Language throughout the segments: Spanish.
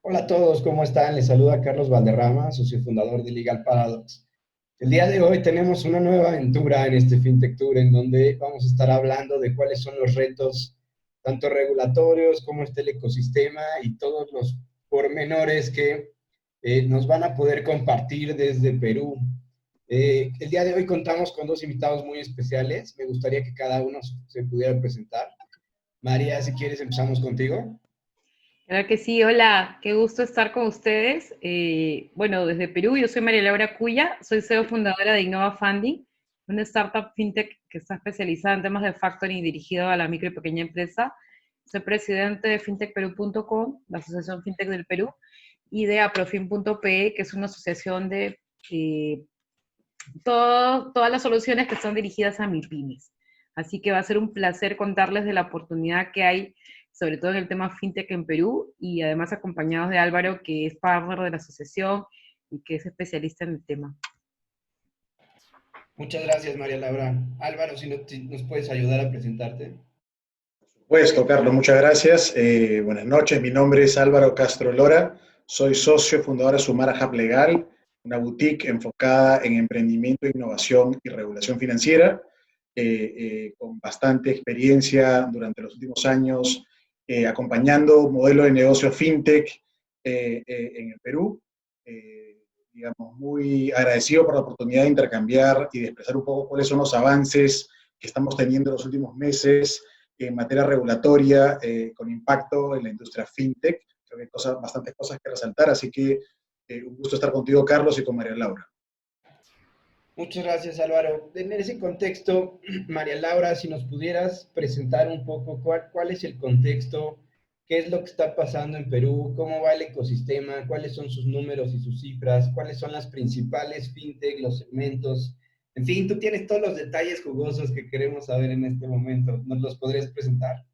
Hola a todos, ¿cómo están? Les saluda Carlos Valderrama, socio fundador de Legal Paradox. El día de hoy tenemos una nueva aventura en este FinTech Tour en donde vamos a estar hablando de cuáles son los retos, tanto regulatorios como el ecosistema y todos los pormenores que nos van a poder compartir desde Perú. El día de hoy contamos con dos invitados muy especiales. Me gustaría que cada uno se pudiera presentar. María, si quieres, empezamos contigo. Claro que sí, hola, qué gusto estar con ustedes. Bueno, desde Perú, yo soy María Laura Cuya, soy CEO fundadora de Innova Funding, una startup fintech que está especializada en temas de factoring dirigido a la micro y pequeña empresa. Soy presidente de fintechperú.com, la Asociación Fintech del Perú, y de aprofin.pe, que es una asociación de eh, todas las soluciones que están dirigidas a MIPYMES. Así que va a ser un placer contarles de la oportunidad que hay, sobre todo en el tema fintech en Perú, y además acompañados de Álvaro, que es partner de la asociación y que es especialista en el tema. Muchas gracias, María Laura. Álvaro, si nos puedes ayudar a presentarte. Pues, Carlos, muchas gracias. Buenas noches, mi nombre es Álvaro Castro Lora, soy socio fundador de Sumara Hub Legal, una boutique enfocada en emprendimiento, innovación y regulación financiera, con bastante experiencia durante los últimos años acompañando modelos de negocio fintech en el Perú. Digamos, muy agradecido por la oportunidad de intercambiar y de expresar un poco cuáles son los avances que estamos teniendo en los últimos meses en materia regulatoria con impacto en la industria fintech. Creo que hay bastantes cosas que resaltar, así que un gusto estar contigo, Carlos, y con María Laura. Muchas gracias, Álvaro. En ese contexto, María Laura, si nos pudieras presentar un poco cuál es el contexto, qué es lo que está pasando en Perú, cómo va el ecosistema, cuáles son sus números y sus cifras, cuáles son las principales fintech, los segmentos. En fin, tú tienes todos los detalles jugosos que queremos saber en este momento. ¿Nos los podrías presentar?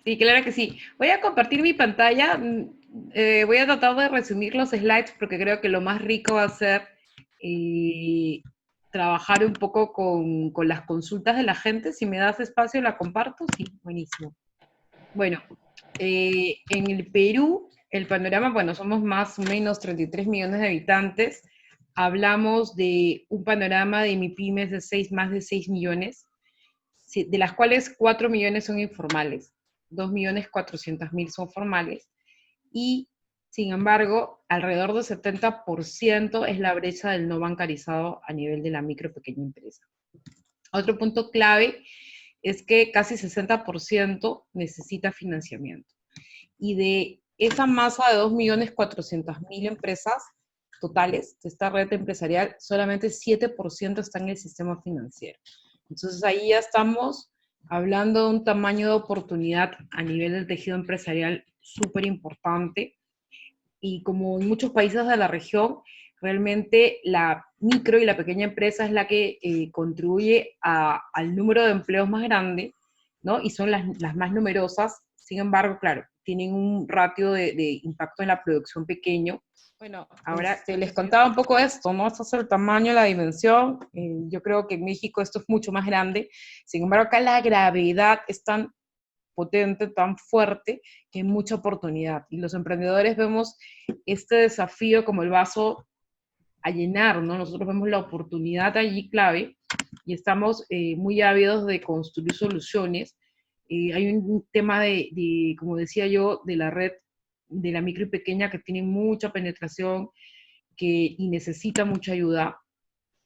Sí, claro que sí. Voy a compartir mi pantalla. Voy a tratar de resumir los slides porque creo que lo más rico va a ser eh, trabajar un poco con las consultas de la gente. Si me das espacio, la comparto. Sí, buenísimo. Bueno, en el Perú, el panorama, bueno, somos más o menos 33 millones de habitantes. Hablamos de un panorama de MIPYMES de más de 6 millones, de las cuales 4 millones son informales, 2.400.000 son formales, y sin embargo, alrededor del 70% es la brecha del no bancarizado a nivel de la micro y pequeña empresa. Otro punto clave es que casi 60% necesita financiamiento. Y de esa masa de 2.400.000 empresas totales de esta red empresarial, solamente 7% está en el sistema financiero. Entonces ahí ya estamos hablando de un tamaño de oportunidad a nivel del tejido empresarial súper importante. Y como en muchos países de la región, realmente la micro y la pequeña empresa es la que contribuye al número de empleos más grande, ¿no? Y son las más numerosas. Sin embargo, claro, tienen un ratio de impacto en la producción pequeño. Bueno, ahora les contaba un poco esto, ¿no? Esto es el tamaño, la dimensión. Yo creo que en México esto es mucho más grande. Sin embargo, acá la gravedad es tan potente, tan fuerte, que hay mucha oportunidad. Y los emprendedores vemos este desafío como el vaso a llenar, ¿no? Nosotros vemos la oportunidad allí clave y estamos muy ávidos de construir soluciones. Hay un tema como decía yo, de la red de la micro y pequeña que tiene mucha penetración y necesita mucha ayuda.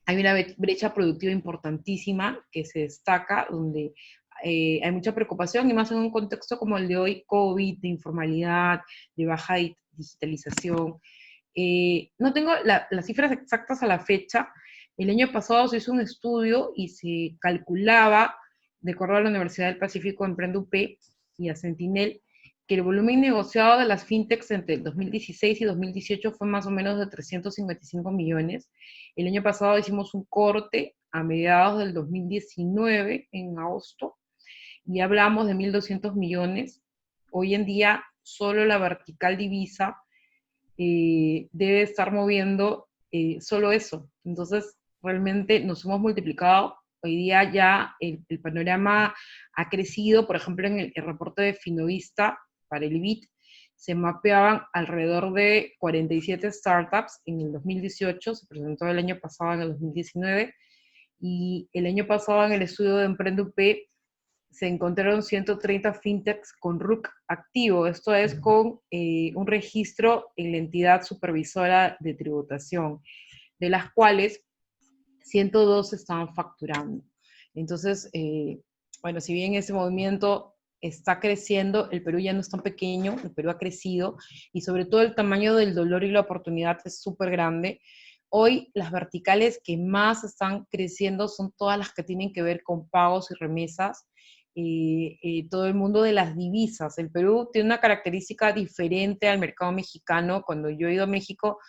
Hay una brecha productiva importantísima que se destaca, donde hay mucha preocupación, y más en un contexto como el de hoy, COVID, de informalidad, de baja digitalización. No tengo las cifras exactas a la fecha. El año pasado se hizo un estudio y se calculaba, de acuerdo a la Universidad del Pacífico, Emprende UP y a Sentinel, que el volumen negociado de las fintechs entre el 2016 y 2018 fue más o menos de 355 millones. El año pasado hicimos un corte a mediados del 2019, en agosto, y hablamos de 1.200 millones. Hoy en día, solo la vertical divisa debe estar moviendo solo eso. Entonces, realmente nos hemos multiplicado hoy día ya el panorama ha crecido. Por ejemplo, en el reporte de Finovista para el BIT se mapeaban alrededor de 47 startups en el 2018, se presentó el año pasado en el 2019, y el año pasado en el estudio de EmprendeUP se encontraron 130 fintechs con RUC activo, esto es con un registro en la entidad supervisora de tributación, de las cuales 102 estaban facturando. Entonces, bueno, si bien ese movimiento está creciendo, el Perú ya no es tan pequeño, el Perú ha crecido, y sobre todo el tamaño del dolor y la oportunidad es súper grande. Hoy las verticales que más están creciendo son todas las que tienen que ver con pagos y remesas, todo el mundo de las divisas. El Perú tiene una característica diferente al mercado mexicano. Cuando yo he ido a México,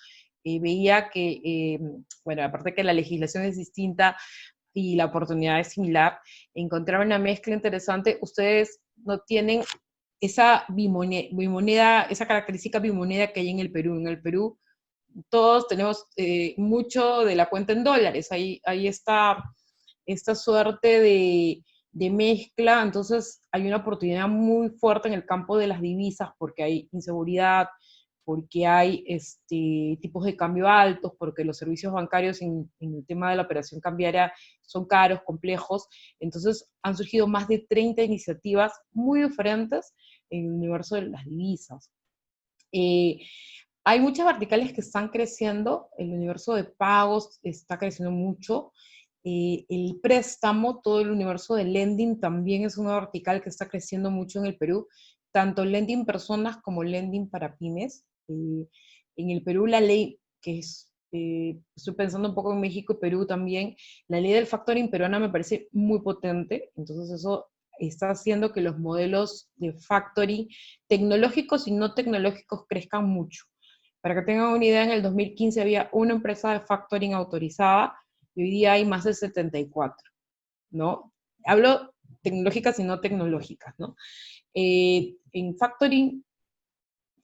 veía que, bueno, aparte que la legislación es distinta y la oportunidad es similar, encontraba una mezcla interesante. Ustedes no tienen esa bimoneda, esa característica bimoneda que hay en el Perú. En el Perú todos tenemos mucho de la cuenta en dólares. Ahí está esta suerte de mezcla, entonces hay una oportunidad muy fuerte en el campo de las divisas porque hay inseguridad, porque hay tipos de cambio altos, porque los servicios bancarios en el tema de la operación cambiaria son caros, complejos. Entonces han surgido más de 30 iniciativas muy diferentes en el universo de las divisas. Hay muchas verticales que están creciendo, el universo de pagos está creciendo mucho, el préstamo, todo el universo de lending también es una vertical que está creciendo mucho en el Perú, tanto lending personas como lending para pymes. En el Perú la ley, que es, estoy pensando un poco en México y Perú también, la ley del factoring peruana me parece muy potente, entonces eso está haciendo que los modelos de factoring tecnológicos y no tecnológicos crezcan mucho. Para que tengan una idea, en el 2015 había una empresa de factoring autorizada y hoy día hay más de 74, ¿no? Hablo tecnológicas y no tecnológicas, ¿no? En factoring,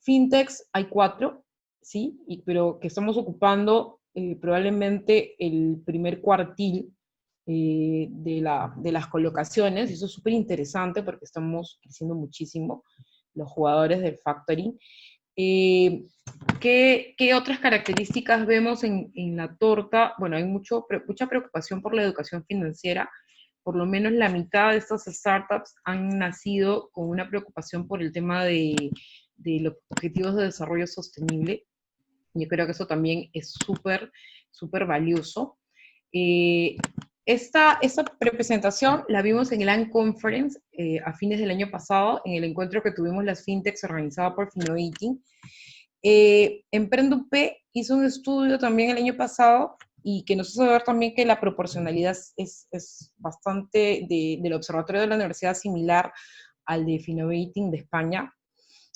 fintechs hay 4, ¿sí? Pero que estamos ocupando probablemente el primer cuartil de las colocaciones, y eso es súper interesante porque estamos creciendo muchísimo los jugadores del factoring. ¿Qué otras características vemos en la torta? Bueno, hay mucha preocupación por la educación financiera. Por lo menos la mitad de estas startups han nacido con una preocupación por el tema de los objetivos de desarrollo sostenible. Yo creo que eso también es súper, súper valioso. Esta presentación la vimos en el ANN Conference a fines del año pasado, en el encuentro que tuvimos las fintechs organizado por Finovation. EmprendeUP hizo un estudio también el año pasado y que nos hizo ver también que la proporcionalidad es bastante del observatorio de la universidad similar al de Finovation de España.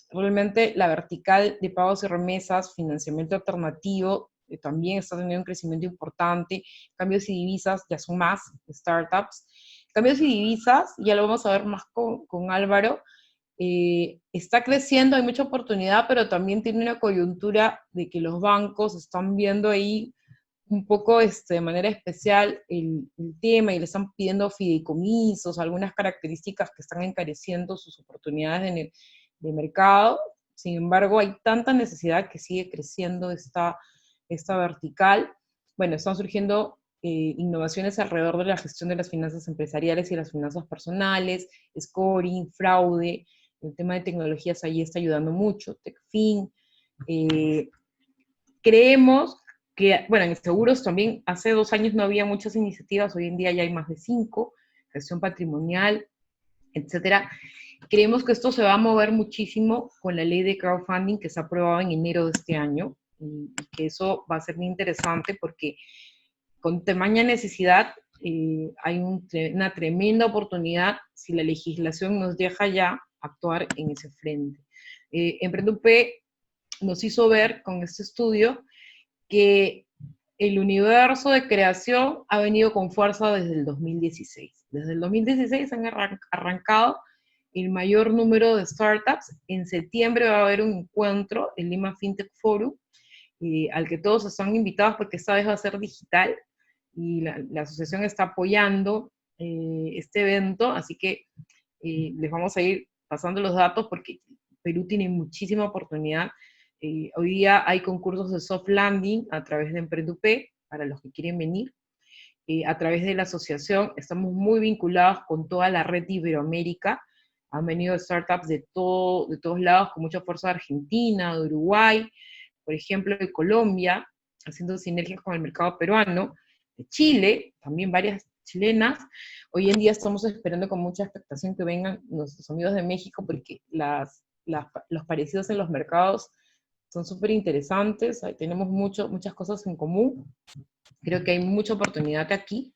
Realmente la vertical de pagos y remesas, financiamiento alternativo, también está teniendo un crecimiento importante. Cambios y divisas ya son más startups. Cambios y divisas, ya lo vamos a ver más con Álvaro, está creciendo, hay mucha oportunidad, pero también tiene una coyuntura de que los bancos están viendo ahí un poco de manera especial el tema y le están pidiendo fideicomisos, algunas características que están encareciendo sus oportunidades de mercado. Sin embargo, hay tanta necesidad que sigue creciendo esta vertical. Bueno, están surgiendo innovaciones alrededor de la gestión de las finanzas empresariales y las finanzas personales, scoring, fraude, el tema de tecnologías ahí está ayudando mucho, TechFin. Creemos que, bueno, en seguros también hace 2 años no había muchas iniciativas, hoy en día ya hay más de 5, gestión patrimonial, etcétera. Creemos que esto se va a mover muchísimo con la ley de crowdfunding que se ha aprobado en enero de este año, y que eso va a ser muy interesante porque con tamaña necesidad hay una tremenda oportunidad si la legislación nos deja ya actuar en ese frente. EmprendeUP nos hizo ver con este estudio que el universo de creación ha venido con fuerza desde el 2016. Desde el 2016 han arrancado el mayor número de startups. En septiembre va a haber un encuentro, el Lima FinTech Forum, al que todos están invitados porque esta vez va a ser digital. y la asociación está apoyando este evento, así que les vamos a ir pasando los datos porque Perú tiene muchísima oportunidad. Hoy día hay concursos de soft landing a través de EmprenduP para los que quieren venir. A través de la asociación estamos muy vinculados con toda la red de Iberoamérica. Han venido startups de todos lados, con mucha fuerza de Argentina, de Uruguay, por ejemplo, de Colombia, haciendo sinergias con el mercado peruano, de Chile, también varias chilenas. Hoy en día estamos esperando con mucha expectación que vengan nuestros amigos de México, porque los parecidos en los mercados son súper interesantes, tenemos muchas cosas en común. Creo que hay mucha oportunidad aquí.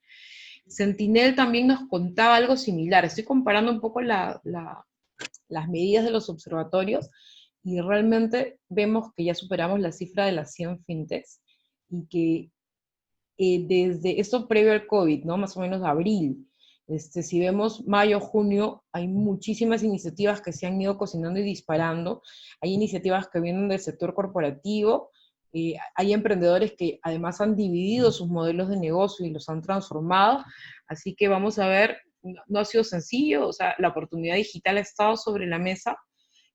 Sentinel también nos contaba algo similar. Estoy comparando un poco las medidas de los observatorios y realmente vemos que ya superamos la cifra de las 100 fintechs y que desde esto previo al COVID, ¿no? Más o menos abril, si vemos mayo, junio, hay muchísimas iniciativas que se han ido cocinando y disparando. Hay iniciativas que vienen del sector corporativo, hay emprendedores que además han dividido sus modelos de negocio y los han transformado, así que vamos a ver, no ha sido sencillo, o sea, la oportunidad digital ha estado sobre la mesa.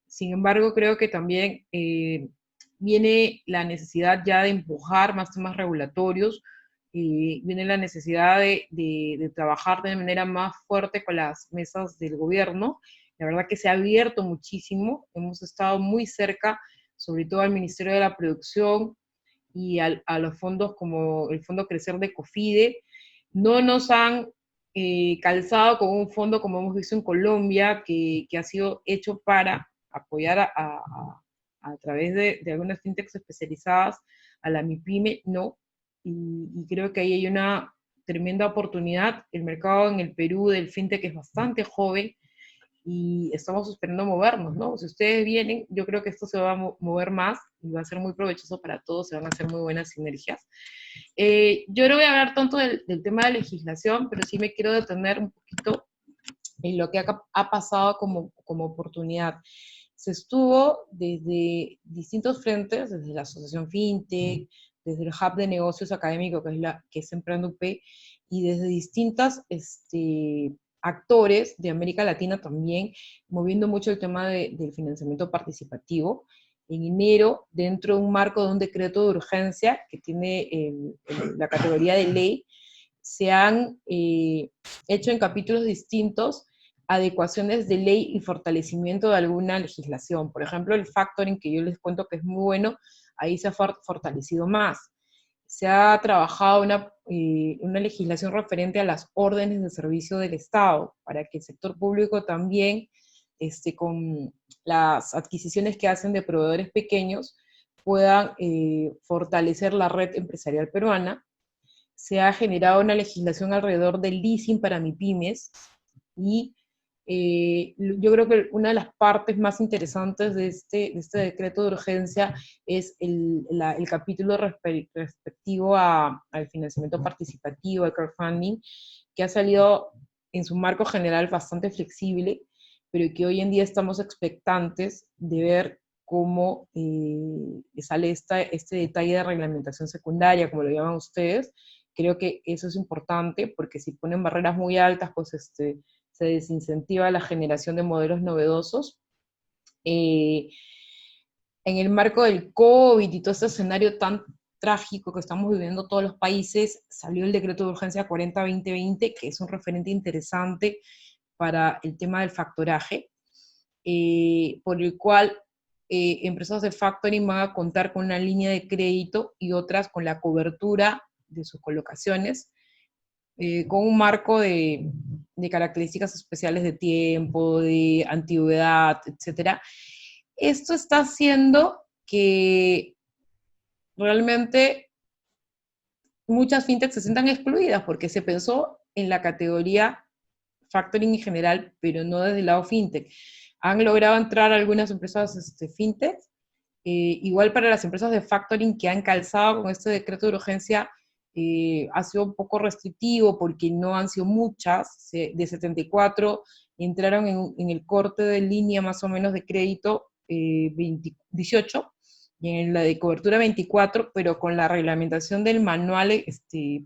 Sin embargo, creo que también viene la necesidad ya de empujar más temas regulatorios, viene la necesidad de trabajar de manera más fuerte con las mesas del gobierno. La verdad que se ha abierto muchísimo, hemos estado muy cerca, sobre todo al Ministerio de la Producción y a los fondos como el Fondo Crecer de COFIDE. No nos han calzado con un fondo como hemos visto en Colombia, que ha sido hecho para apoyar a través de algunas fintechs especializadas a la MIPYME, no. Y creo que ahí hay una tremenda oportunidad. El mercado en el Perú del fintech es bastante joven y estamos esperando movernos, ¿no? Si ustedes vienen, yo creo que esto se va a mover más y va a ser muy provechoso para todos, se van a hacer muy buenas sinergias. Yo no voy a hablar tanto del tema de legislación, pero sí me quiero detener un poquito en lo que ha pasado como oportunidad. Se estuvo desde distintos frentes, desde la Asociación FinTech, desde el Hub de Negocios Académico, que es EmprenduP, y desde distintas actores de América Latina también, moviendo mucho el tema del financiamiento participativo. En enero, dentro de un marco de un decreto de urgencia que tiene la categoría de ley, se han hecho en capítulos distintos adecuaciones de ley y fortalecimiento de alguna legislación. Por ejemplo, el factoring, que yo les cuento que es muy bueno, ahí se ha fortalecido más. Se ha trabajado una legislación referente a las órdenes de servicio del Estado, para que el sector público también, con las adquisiciones que hacen de proveedores pequeños, puedan fortalecer la red empresarial peruana. Se ha generado una legislación alrededor del leasing para MIPYMES, y yo creo que una de las partes más interesantes de este decreto de urgencia es el capítulo respectivo al financiamiento participativo, al crowdfunding, que ha salido en su marco general bastante flexible, pero que hoy en día estamos expectantes de ver cómo sale este detalle de reglamentación secundaria, como lo llaman ustedes. Creo que eso es importante, porque si ponen barreras muy altas, pues se desincentiva la generación de modelos novedosos. En el marco del COVID y todo este escenario tan trágico que estamos viviendo todos los países, salió el decreto de urgencia 40-2020, que es un referente interesante para el tema del factoraje, por el cual empresas de factoring van a contar con una línea de crédito y otras con la cobertura de sus colocaciones, con un marco de características especiales de tiempo, de antigüedad, etc. Esto está haciendo que realmente muchas fintechs se sientan excluidas, porque se pensó en la categoría factoring en general, pero no desde el lado fintech. Han logrado entrar algunas empresas fintech, igual para las empresas de factoring que han calzado con este decreto de urgencia, ha sido un poco restrictivo porque no han sido muchas, de 74 entraron en el corte de línea más o menos de crédito 18, y en la de cobertura 24, pero con la reglamentación del manual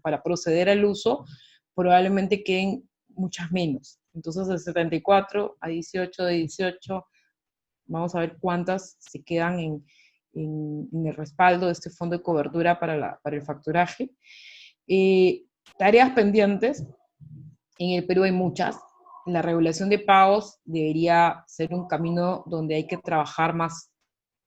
para proceder al uso, probablemente queden muchas menos. Entonces, de 74 a 18, de 18, vamos a ver cuántas se quedan en el respaldo de este fondo de cobertura para el facturaje. Tareas pendientes, en el Perú hay muchas. La regulación de pagos debería ser un camino donde hay que trabajar más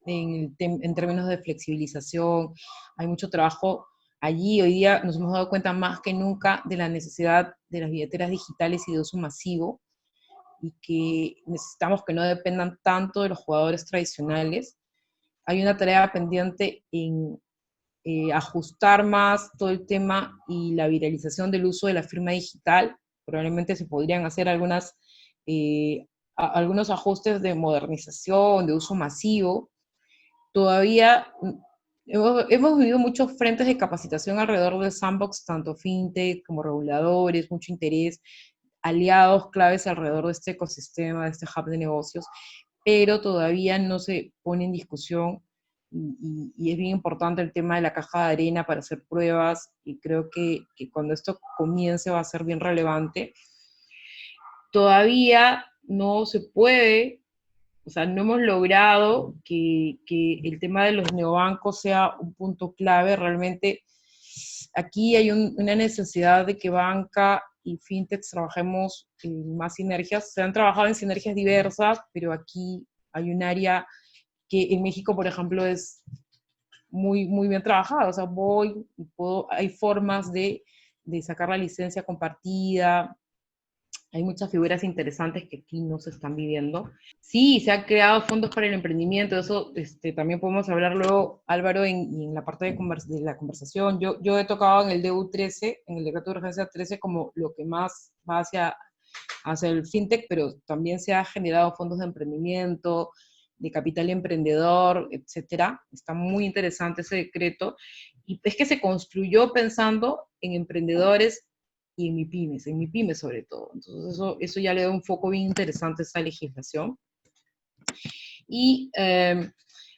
en términos de flexibilización. Hay mucho trabajo allí. Hoy día nos hemos dado cuenta más que nunca de la necesidad de las billeteras digitales y de uso masivo, y que necesitamos que no dependan tanto de los jugadores tradicionales. Hay una tarea pendiente en ajustar más todo el tema y la viralización del uso de la firma digital. Probablemente se podrían hacer algunos ajustes de modernización, de uso masivo. Todavía hemos vivido muchos frentes de capacitación alrededor del sandbox, tanto fintech como reguladores, mucho interés, aliados claves alrededor de este ecosistema, de este hub de negocios, pero todavía no se pone en discusión, y es bien importante el tema de la caja de arena para hacer pruebas, y creo que cuando esto comience va a ser bien relevante. Todavía no se puede, o sea, no hemos logrado que el tema de los neobancos sea un punto clave. Realmente aquí hay una necesidad de que banca y fintech trabajemos en más sinergias. Se han trabajado en sinergias diversas, pero aquí hay un área que en México, por ejemplo, es muy, muy bien trabajada. O sea, hay formas de sacar la licencia compartida. Hay muchas figuras interesantes que aquí no se están viviendo. Sí, se han creado fondos para el emprendimiento, eso también podemos hablar luego, Álvaro, en la parte de la conversación. Yo he tocado en el DU 13, en el decreto de urgencia 13, como lo que más va hacia el fintech, pero también se ha generado fondos de emprendimiento, de capital emprendedor, etcétera. Está muy interesante ese decreto, y es que se construyó pensando en emprendedores y en mi pyme sobre todo. Entonces eso ya le da un foco bien interesante a esa legislación. Y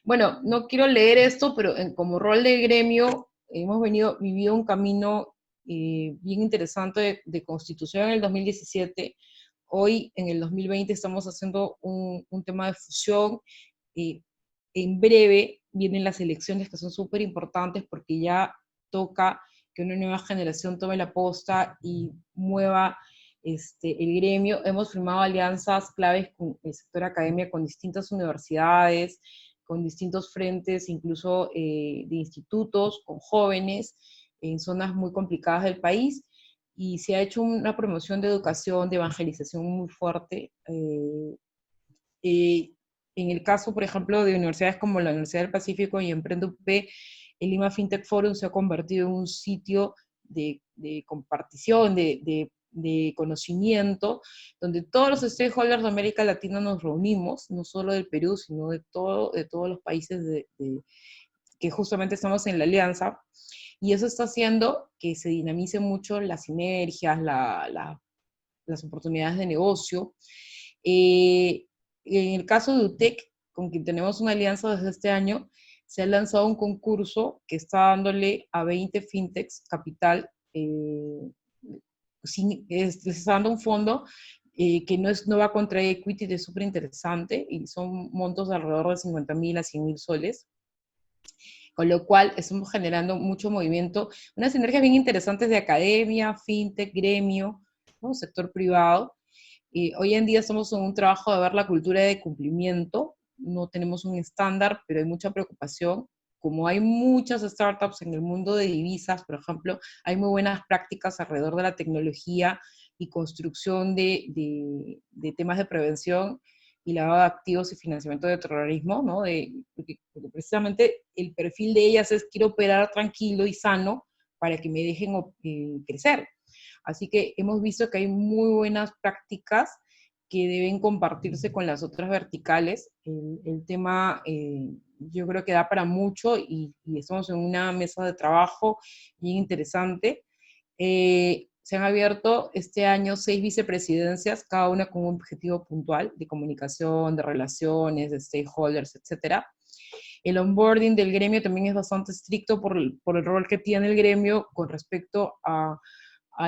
bueno, no quiero leer esto, pero como rol de gremio hemos vivido un camino bien interesante de constitución en el 2017. Hoy, en el 2020, estamos haciendo un tema de fusión. En breve vienen las elecciones, que son súper importantes porque ya toca que una nueva generación tome la posta y mueva el gremio. Hemos firmado alianzas claves con el sector academia, con distintas universidades, con distintos frentes, incluso de institutos, con jóvenes, en zonas muy complicadas del país, y se ha hecho una promoción de educación, de evangelización muy fuerte. En el caso, por ejemplo, de universidades como la Universidad del Pacífico y Emprende UP, el Lima FinTech Forum se ha convertido en un sitio de compartición, de conocimiento, donde todos los stakeholders de América Latina nos reunimos, no solo del Perú, sino de todos los países que justamente estamos en la alianza, y eso está haciendo que se dinamice mucho las sinergias, las oportunidades de negocio. En el caso de UTEC, con quien tenemos una alianza desde este año, se ha lanzado un concurso que está dándole a 20 fintechs capital, les está dando un fondo que no va contra equity, es súper interesante, y son montos de alrededor de 50.000 a 100.000 soles, con lo cual estamos generando mucho movimiento, unas sinergias bien interesantes de academia, fintech, gremio, ¿no? Sector privado. Hoy en día estamos en un trabajo de ver la cultura de cumplimiento, no tenemos un estándar, pero hay mucha preocupación. Como hay muchas startups en el mundo de divisas, por ejemplo, hay muy buenas prácticas alrededor de la tecnología y construcción de temas de prevención y lavado de activos y financiamiento de terrorismo, ¿no? Porque precisamente el perfil de ellas es: quiero operar tranquilo y sano para que me dejen crecer. Así que hemos visto que hay muy buenas prácticas que deben compartirse con las otras verticales. El tema yo creo que da para mucho, y estamos en una mesa de trabajo bien interesante. Se han abierto este año 6 vicepresidencias, cada una con un objetivo puntual de comunicación, de relaciones, de stakeholders, etc. El onboarding del gremio también es bastante estricto por el rol que tiene el gremio con respecto a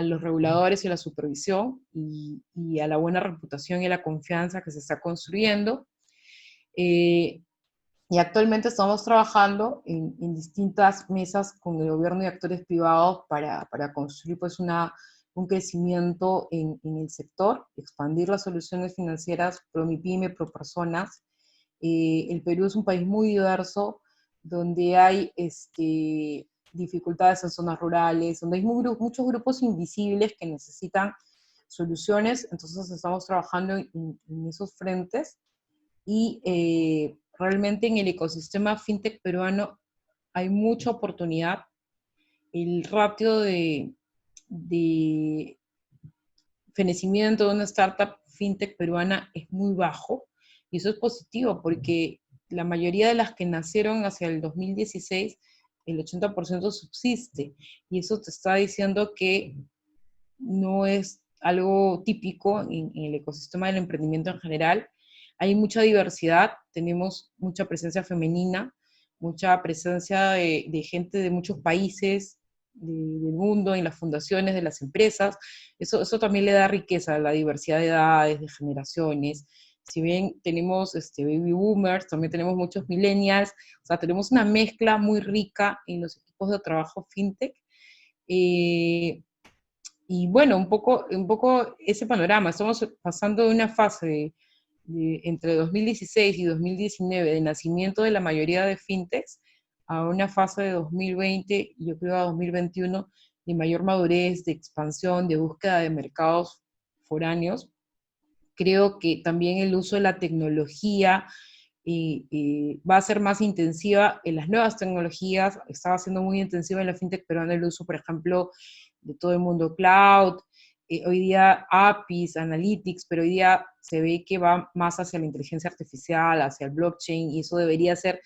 los reguladores y a la supervisión y a la buena reputación y a la confianza que se está construyendo. Y actualmente estamos trabajando en distintas mesas con el gobierno y actores privados para construir pues un crecimiento en el sector, expandir las soluciones financieras pro MIPYME, pro personas. El Perú es un país muy diverso, donde hay dificultades en zonas rurales, donde hay muchos grupos invisibles que necesitan soluciones, entonces estamos trabajando en esos frentes y realmente en el ecosistema fintech peruano hay mucha oportunidad. El ratio de fenecimiento de una startup fintech peruana es muy bajo, y eso es positivo porque la mayoría de las que nacieron hacia el 2016, el 80% subsiste, y eso te está diciendo que no es algo típico en el ecosistema del emprendimiento en general. Hay mucha diversidad, tenemos mucha presencia femenina, mucha presencia de gente de muchos países del mundo, en las fundaciones de las empresas. Eso también le da riqueza a la diversidad de edades, de generaciones. Si bien tenemos baby boomers, también tenemos muchos millennials, o sea, tenemos una mezcla muy rica en los equipos de trabajo fintech. Y bueno, un poco ese panorama. Estamos pasando de una fase entre 2016 y 2019 de nacimiento de la mayoría de fintechs a una fase de 2020 y yo creo a 2021 de mayor madurez, de expansión, de búsqueda de mercados foráneos. Creo que también el uso de la tecnología va a ser más intensiva en las nuevas tecnologías. Estaba siendo muy intensiva en la fintech peruana el uso, por ejemplo, de todo el mundo cloud, hoy día APIs, analytics, pero hoy día se ve que va más hacia la inteligencia artificial, hacia el blockchain, y eso debería ser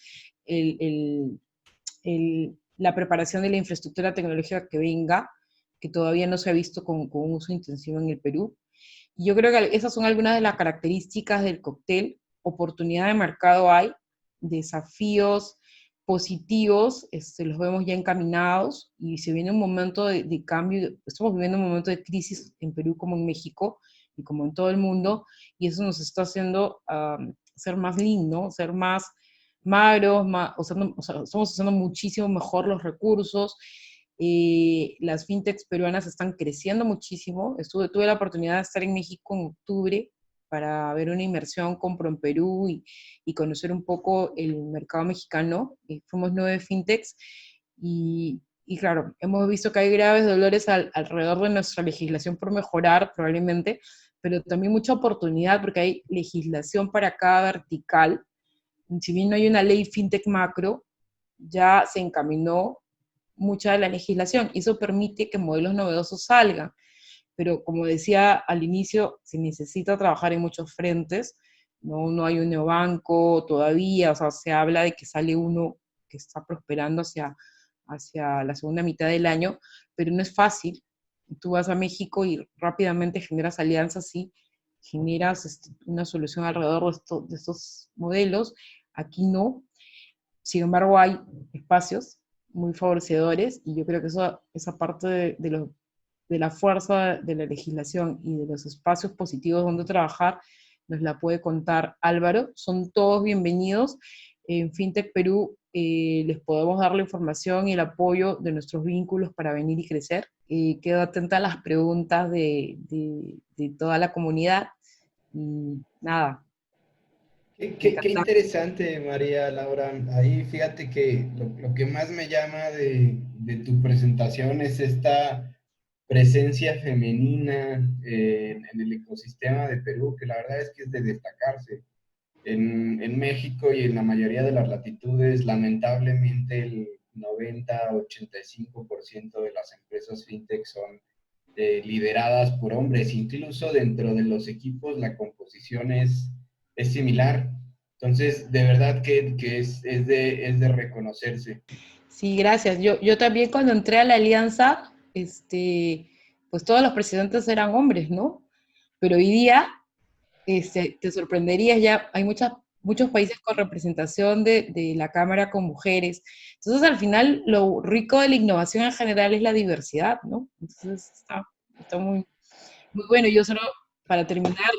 la preparación de la infraestructura tecnológica que venga, que todavía no se ha visto con uso intensivo en el Perú. Y yo creo que esas son algunas de las características del cóctel. Oportunidad de mercado hay, desafíos positivos, los vemos ya encaminados, y se viene un momento de cambio. Estamos viviendo un momento de crisis en Perú como en México y como en todo el mundo, y eso nos está haciendo ser más lean, ¿no? Ser más magros, o sea, estamos usando muchísimo mejor los recursos. Las fintechs peruanas están creciendo muchísimo. Tuve la oportunidad de estar en México en octubre para ver una inmersión con ProMperú y conocer un poco el mercado mexicano. Fuimos 9 fintechs y claro, hemos visto que hay graves dolores alrededor de nuestra legislación por mejorar probablemente, pero también mucha oportunidad porque hay legislación para cada vertical. Si bien no hay una ley fintech macro, ya se encaminó mucha de la legislación y eso permite que modelos novedosos salgan. Pero como decía al inicio, se necesita trabajar en muchos frentes. No hay un neobanco todavía, o sea, se habla de que sale uno que está prosperando hacia la segunda mitad del año, pero no es fácil. Tú vas a México y rápidamente generas alianzas y generas una solución alrededor de estos modelos. Aquí no. Sin embargo, hay espacios muy favorecedores y yo creo que esa parte de la fuerza de la legislación y de los espacios positivos donde trabajar nos la puede contar Álvaro. Son todos bienvenidos. En FinTech Perú les podemos dar la información y el apoyo de nuestros vínculos para venir y crecer. Quedo atenta a las preguntas de toda la comunidad y nada. Qué interesante, María Laura. Ahí fíjate que lo que más me llama de tu presentación es esta presencia femenina en el ecosistema de Perú, que la verdad es que es de destacarse. En México y en la mayoría de las latitudes, lamentablemente el 90-85% de las empresas fintech son lideradas por hombres. Incluso dentro de los equipos la composición es similar. Entonces, de verdad que es de reconocerse. Sí, gracias. Yo también cuando entré a la alianza, pues todos los presidentes eran hombres, ¿no? Pero hoy día te sorprenderías, ya hay muchas muchos países con representación de la Cámara con mujeres. Entonces, al final, lo rico de la innovación en general es la diversidad, ¿no? Entonces, está muy, muy bueno. Yo solo, para terminar,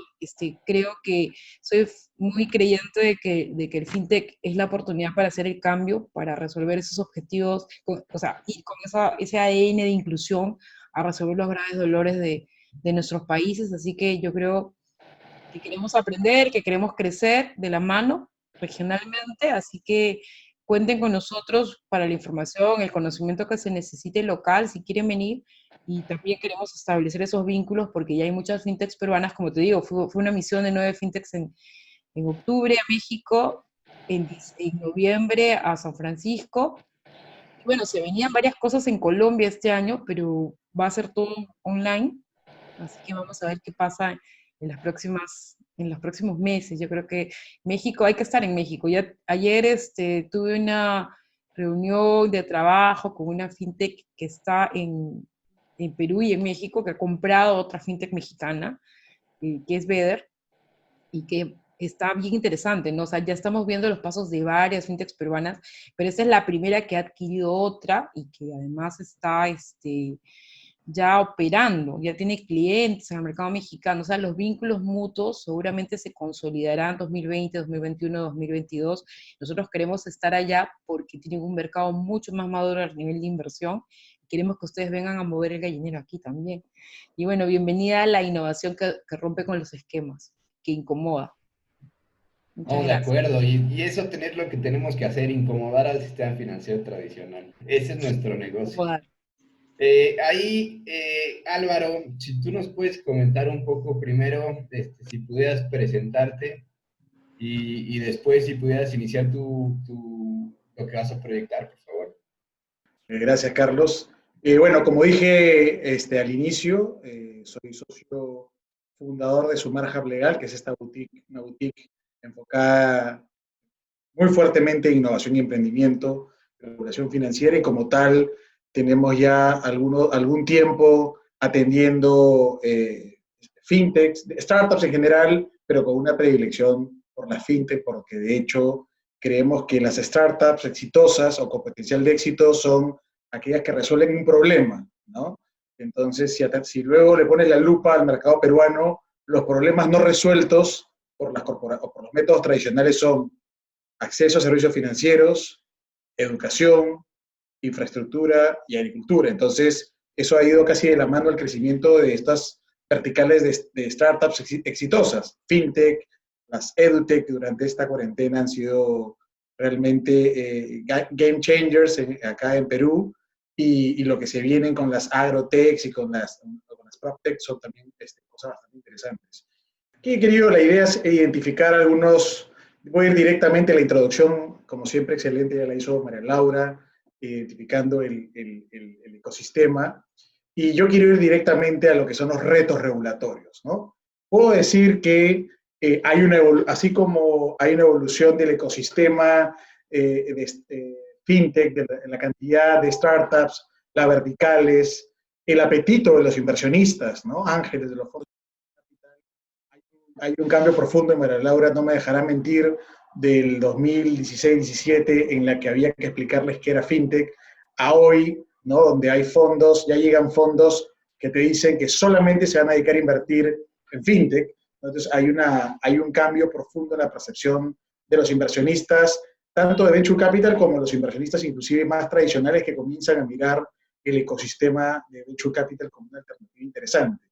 creo que soy muy creyente de que el fintech es la oportunidad para hacer el cambio, para resolver esos objetivos, o sea, y con ese ADN de inclusión a resolver los graves dolores de nuestros países. Así que yo creo que queremos aprender, que queremos crecer de la mano regionalmente, así que cuenten con nosotros para la información, el conocimiento que se necesite local, si quieren venir, y también queremos establecer esos vínculos porque ya hay muchas fintechs peruanas, como te digo, fue una misión de 9 fintechs en octubre a México, en noviembre a San Francisco. Y bueno, se venían varias cosas en Colombia este año, pero va a ser todo online. Así que vamos a ver qué pasa en los próximos meses. Yo creo que México, hay que estar en México. Ya ayer tuve una reunión de trabajo con una fintech que está en Perú y en México, que ha comprado otra fintech mexicana, que es Beder, y que está bien interesante, ¿no? O sea, ya estamos viendo los pasos de varias fintechs peruanas, pero esta es la primera que ha adquirido otra y que además está ya operando, ya tiene clientes en el mercado mexicano, o sea, los vínculos mutuos seguramente se consolidarán 2020, 2021, 2022. Nosotros queremos estar allá porque tienen un mercado mucho más maduro a nivel de inversión. Queremos que ustedes vengan a mover el gallinero aquí también. Y bueno, bienvenida a la innovación que rompe con los esquemas, que incomoda. Muchas Vamos de gracias. acuerdo, y eso tener lo que tenemos que hacer, incomodar al sistema financiero tradicional. Ese es nuestro negocio. Incomodar. Álvaro, si tú nos puedes comentar un poco primero, si pudieras presentarte y después si pudieras iniciar lo que vas a proyectar, por favor. Gracias, Carlos. Bueno, como dije al inicio, soy socio fundador de Sumar Hub Legal, que es esta boutique, una boutique enfocada muy fuertemente en innovación y emprendimiento, regulación financiera, y como tal tenemos ya algún tiempo atendiendo fintechs, startups en general, pero con una predilección por la fintech, porque de hecho creemos que las startups exitosas o con potencial de éxito son aquellas que resuelven un problema, ¿no? Entonces, si luego le pones la lupa al mercado peruano, los problemas no resueltos por por los métodos tradicionales son acceso a servicios financieros, educación, infraestructura y agricultura. Entonces, eso ha ido casi de la mano al crecimiento de estas verticales de startups exitosas. Fintech, las edutech durante esta cuarentena han sido realmente game changers acá en Perú, y lo que se vienen con las agrotechs y con las proptech son también cosas bastante interesantes. Aquí, querido, la idea es identificar algunos. Voy a ir directamente a la introducción, como siempre, excelente, ya la hizo María Laura, identificando el ecosistema. Y yo quiero ir directamente a lo que son los retos regulatorios, ¿no? Puedo decir que así como hay una evolución del ecosistema de fintech, en la cantidad de startups, las verticales, el apetito de los inversionistas, ¿no? Ángeles de los fondos de capital, hay un cambio profundo, y María Laura no me dejará mentir, del 2016-17, en la que había que explicarles qué era fintech, a hoy, ¿no? Donde hay fondos, ya llegan fondos que te dicen que solamente se van a dedicar a invertir en fintech. Entonces hay un cambio profundo en la percepción de los inversionistas, tanto de venture capital como los inversionistas inclusive más tradicionales, que comienzan a mirar el ecosistema de venture capital como una alternativa interesante.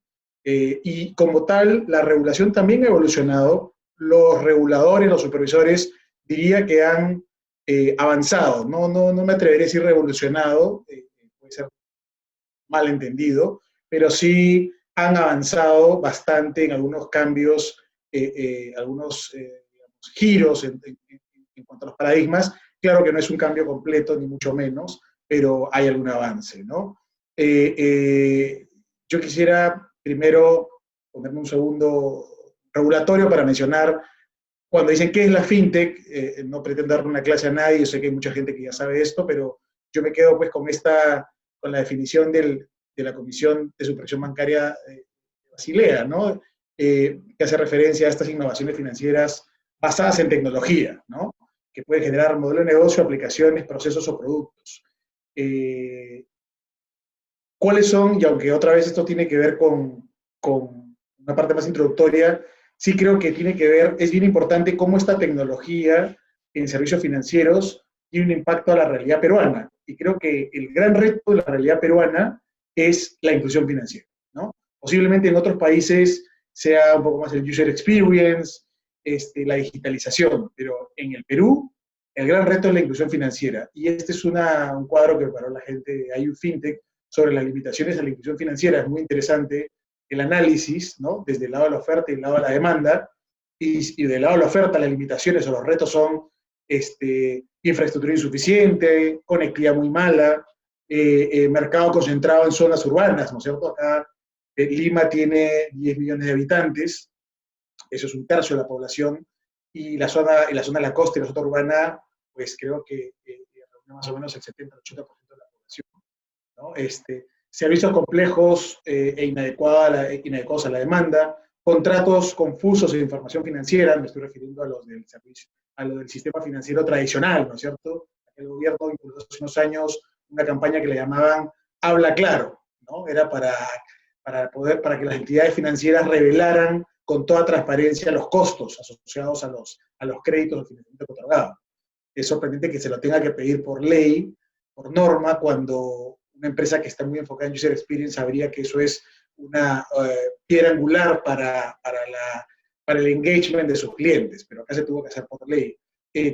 Y como tal, la regulación también ha evolucionado. Los reguladores, los supervisores, diría que han avanzado. No me atrevería a decir revolucionado, puede ser mal entendido, pero sí han avanzado bastante en algunos cambios, algunos digamos, giros en cuanto a los paradigmas. Claro que no es un cambio completo, ni mucho menos, pero hay algún avance, ¿no? Yo quisiera primero ponerme un segundo regulatorio para mencionar, cuando dicen qué es la fintech, no pretendo darle una clase a nadie, yo sé que hay mucha gente que ya sabe esto, pero yo me quedo pues con la definición de la Comisión de Supervisión Bancaria de Basilea, ¿no? Que hace referencia a estas innovaciones financieras basadas en tecnología, ¿no? Que pueden generar modelo de negocio, aplicaciones, procesos o productos. ¿Cuáles son? Y aunque otra vez esto tiene que ver con una parte más introductoria, sí creo que tiene que ver, es bien importante cómo esta tecnología en servicios financieros tiene un impacto a la realidad peruana. Y creo que el gran reto de la realidad peruana es la inclusión financiera, ¿no? Posiblemente en otros países sea un poco más el user experience, la digitalización, pero en el Perú el gran reto es la inclusión financiera. Y este es un cuadro que preparó la gente de IU Fintech sobre las limitaciones a la inclusión financiera. Es muy interesante el análisis, ¿no? Desde el lado de la oferta y el lado de la demanda, y del lado de la oferta las limitaciones o los retos son infraestructura insuficiente, conectividad muy mala, mercado concentrado en zonas urbanas, ¿no es cierto? Acá Lima tiene 10 millones de habitantes, eso es un tercio de la población, y la zona de la costa y la zona urbana, pues creo que reúne más o menos el 70-80% de la población, ¿no? Servicios complejos inadecuados a la demanda, contratos confusos de información financiera, me estoy refiriendo a los del servicio, a lo del sistema financiero tradicional, ¿no es cierto? El gobierno impulsó hace unos años una campaña que le llamaban Habla Claro, ¿no? Era para que las entidades financieras revelaran con toda transparencia los costos asociados a los créditos o financiamiento otorgado. Es sorprendente que se lo tenga que pedir por ley, por norma, cuando una empresa que está muy enfocada en user experience sabría que eso es una piedra angular para el engagement de sus clientes, pero acá se tuvo que hacer por ley.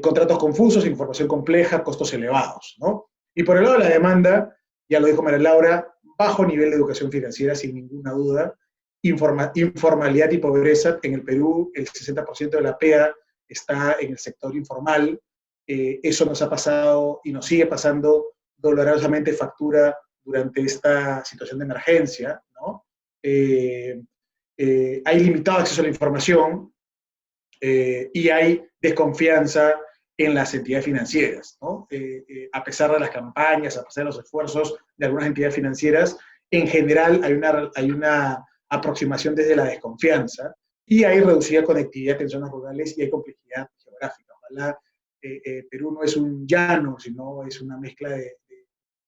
Contratos confusos, información compleja, costos elevados, ¿no? Y por el lado de la demanda, ya lo dijo María Laura, bajo nivel de educación financiera, sin ninguna duda, informalidad y pobreza. En el Perú, el 60% de la PEA está en el sector informal. Eso nos ha pasado y nos sigue pasando dolorosamente factura durante esta situación de emergencia, ¿no? Hay limitado acceso a la información y hay desconfianza en las entidades financieras, ¿no? A pesar de las campañas, a pesar de los esfuerzos de algunas entidades financieras, en general hay una aproximación desde la desconfianza y hay reducida conectividad en zonas rurales y hay complejidad geográfica. Ojalá Perú no es un llano, sino es una mezcla de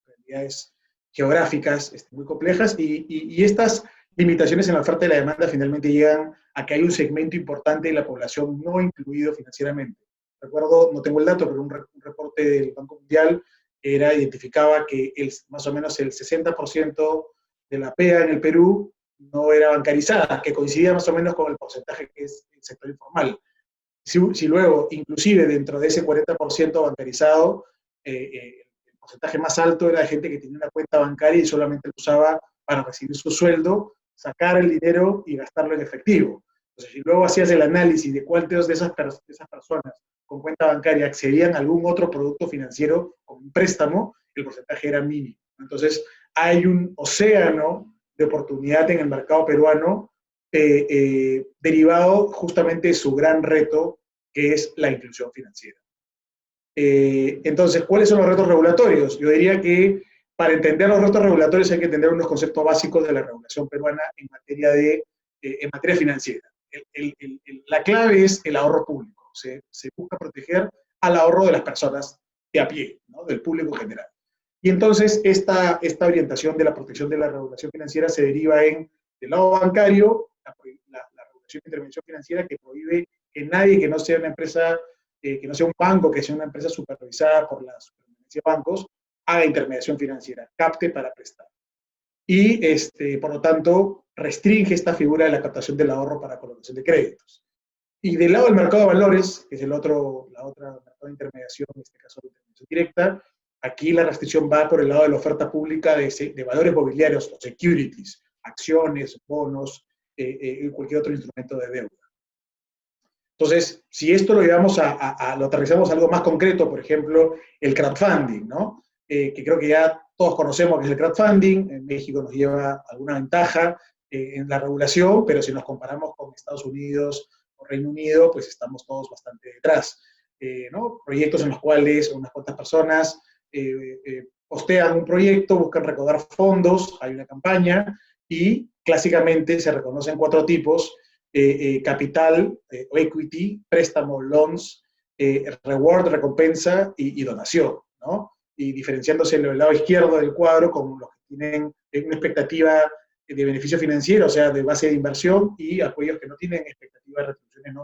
realidades geográficas muy complejas y estas limitaciones en la oferta y la demanda finalmente llegan a que hay un segmento importante de la población no incluido financieramente. Recuerdo, no tengo el dato, pero un reporte del Banco Mundial identificaba que más o menos el 60% de la PEA en el Perú no era bancarizada, que coincidía más o menos con el porcentaje que es el sector informal. Si luego, inclusive dentro de ese 40% bancarizado, el porcentaje más alto era de gente que tenía una cuenta bancaria y solamente lo usaba para recibir su sueldo, sacar el dinero y gastarlo en efectivo. Entonces, si luego hacías el análisis de cuántas de esas personas con cuenta bancaria accedían a algún otro producto financiero como un préstamo, el porcentaje era mínimo. Entonces, hay un océano de oportunidad en el mercado peruano derivado justamente de su gran reto, que es la inclusión financiera. Entonces, ¿cuáles son los retos regulatorios? Yo diría que para entender los retos regulatorios hay que entender unos conceptos básicos de la regulación peruana en materia financiera. La clave es el ahorro público. Se busca proteger al ahorro de las personas de a pie, ¿no? Del público en general. Y entonces esta orientación de la protección de la regulación financiera se deriva del lado bancario, la regulación de intervención financiera que prohíbe que nadie que no sea una empresa, que no sea un banco, que sea una empresa supervisada por la superintendencia de bancos, haga intermediación financiera, capte para prestar. Y, por lo tanto, restringe esta figura de la captación del ahorro para colocación de créditos. Y del lado del mercado de valores, que es la otra mercado de intermediación, en este caso de intermediación directa, aquí la restricción va por el lado de la oferta pública de valores mobiliarios o securities, acciones, bonos, cualquier otro instrumento de deuda. Entonces, si esto lo llevamos lo aterrizamos a algo más concreto, por ejemplo, el crowdfunding, ¿no? Que creo que ya todos conocemos que es el crowdfunding. En México nos lleva alguna ventaja en la regulación, pero si nos comparamos con Estados Unidos o Reino Unido, pues estamos todos bastante detrás, ¿no? Proyectos en los cuales unas cuantas personas postean un proyecto, buscan recaudar fondos, hay una campaña, y clásicamente se reconocen 4 tipos capital o equity, préstamo, loans, reward, recompensa y donación, ¿no? Y diferenciándose en el lado izquierdo del cuadro con los que tienen una expectativa de beneficio financiero, o sea, de base de inversión, y aquellos que no tienen expectativa de retribuciones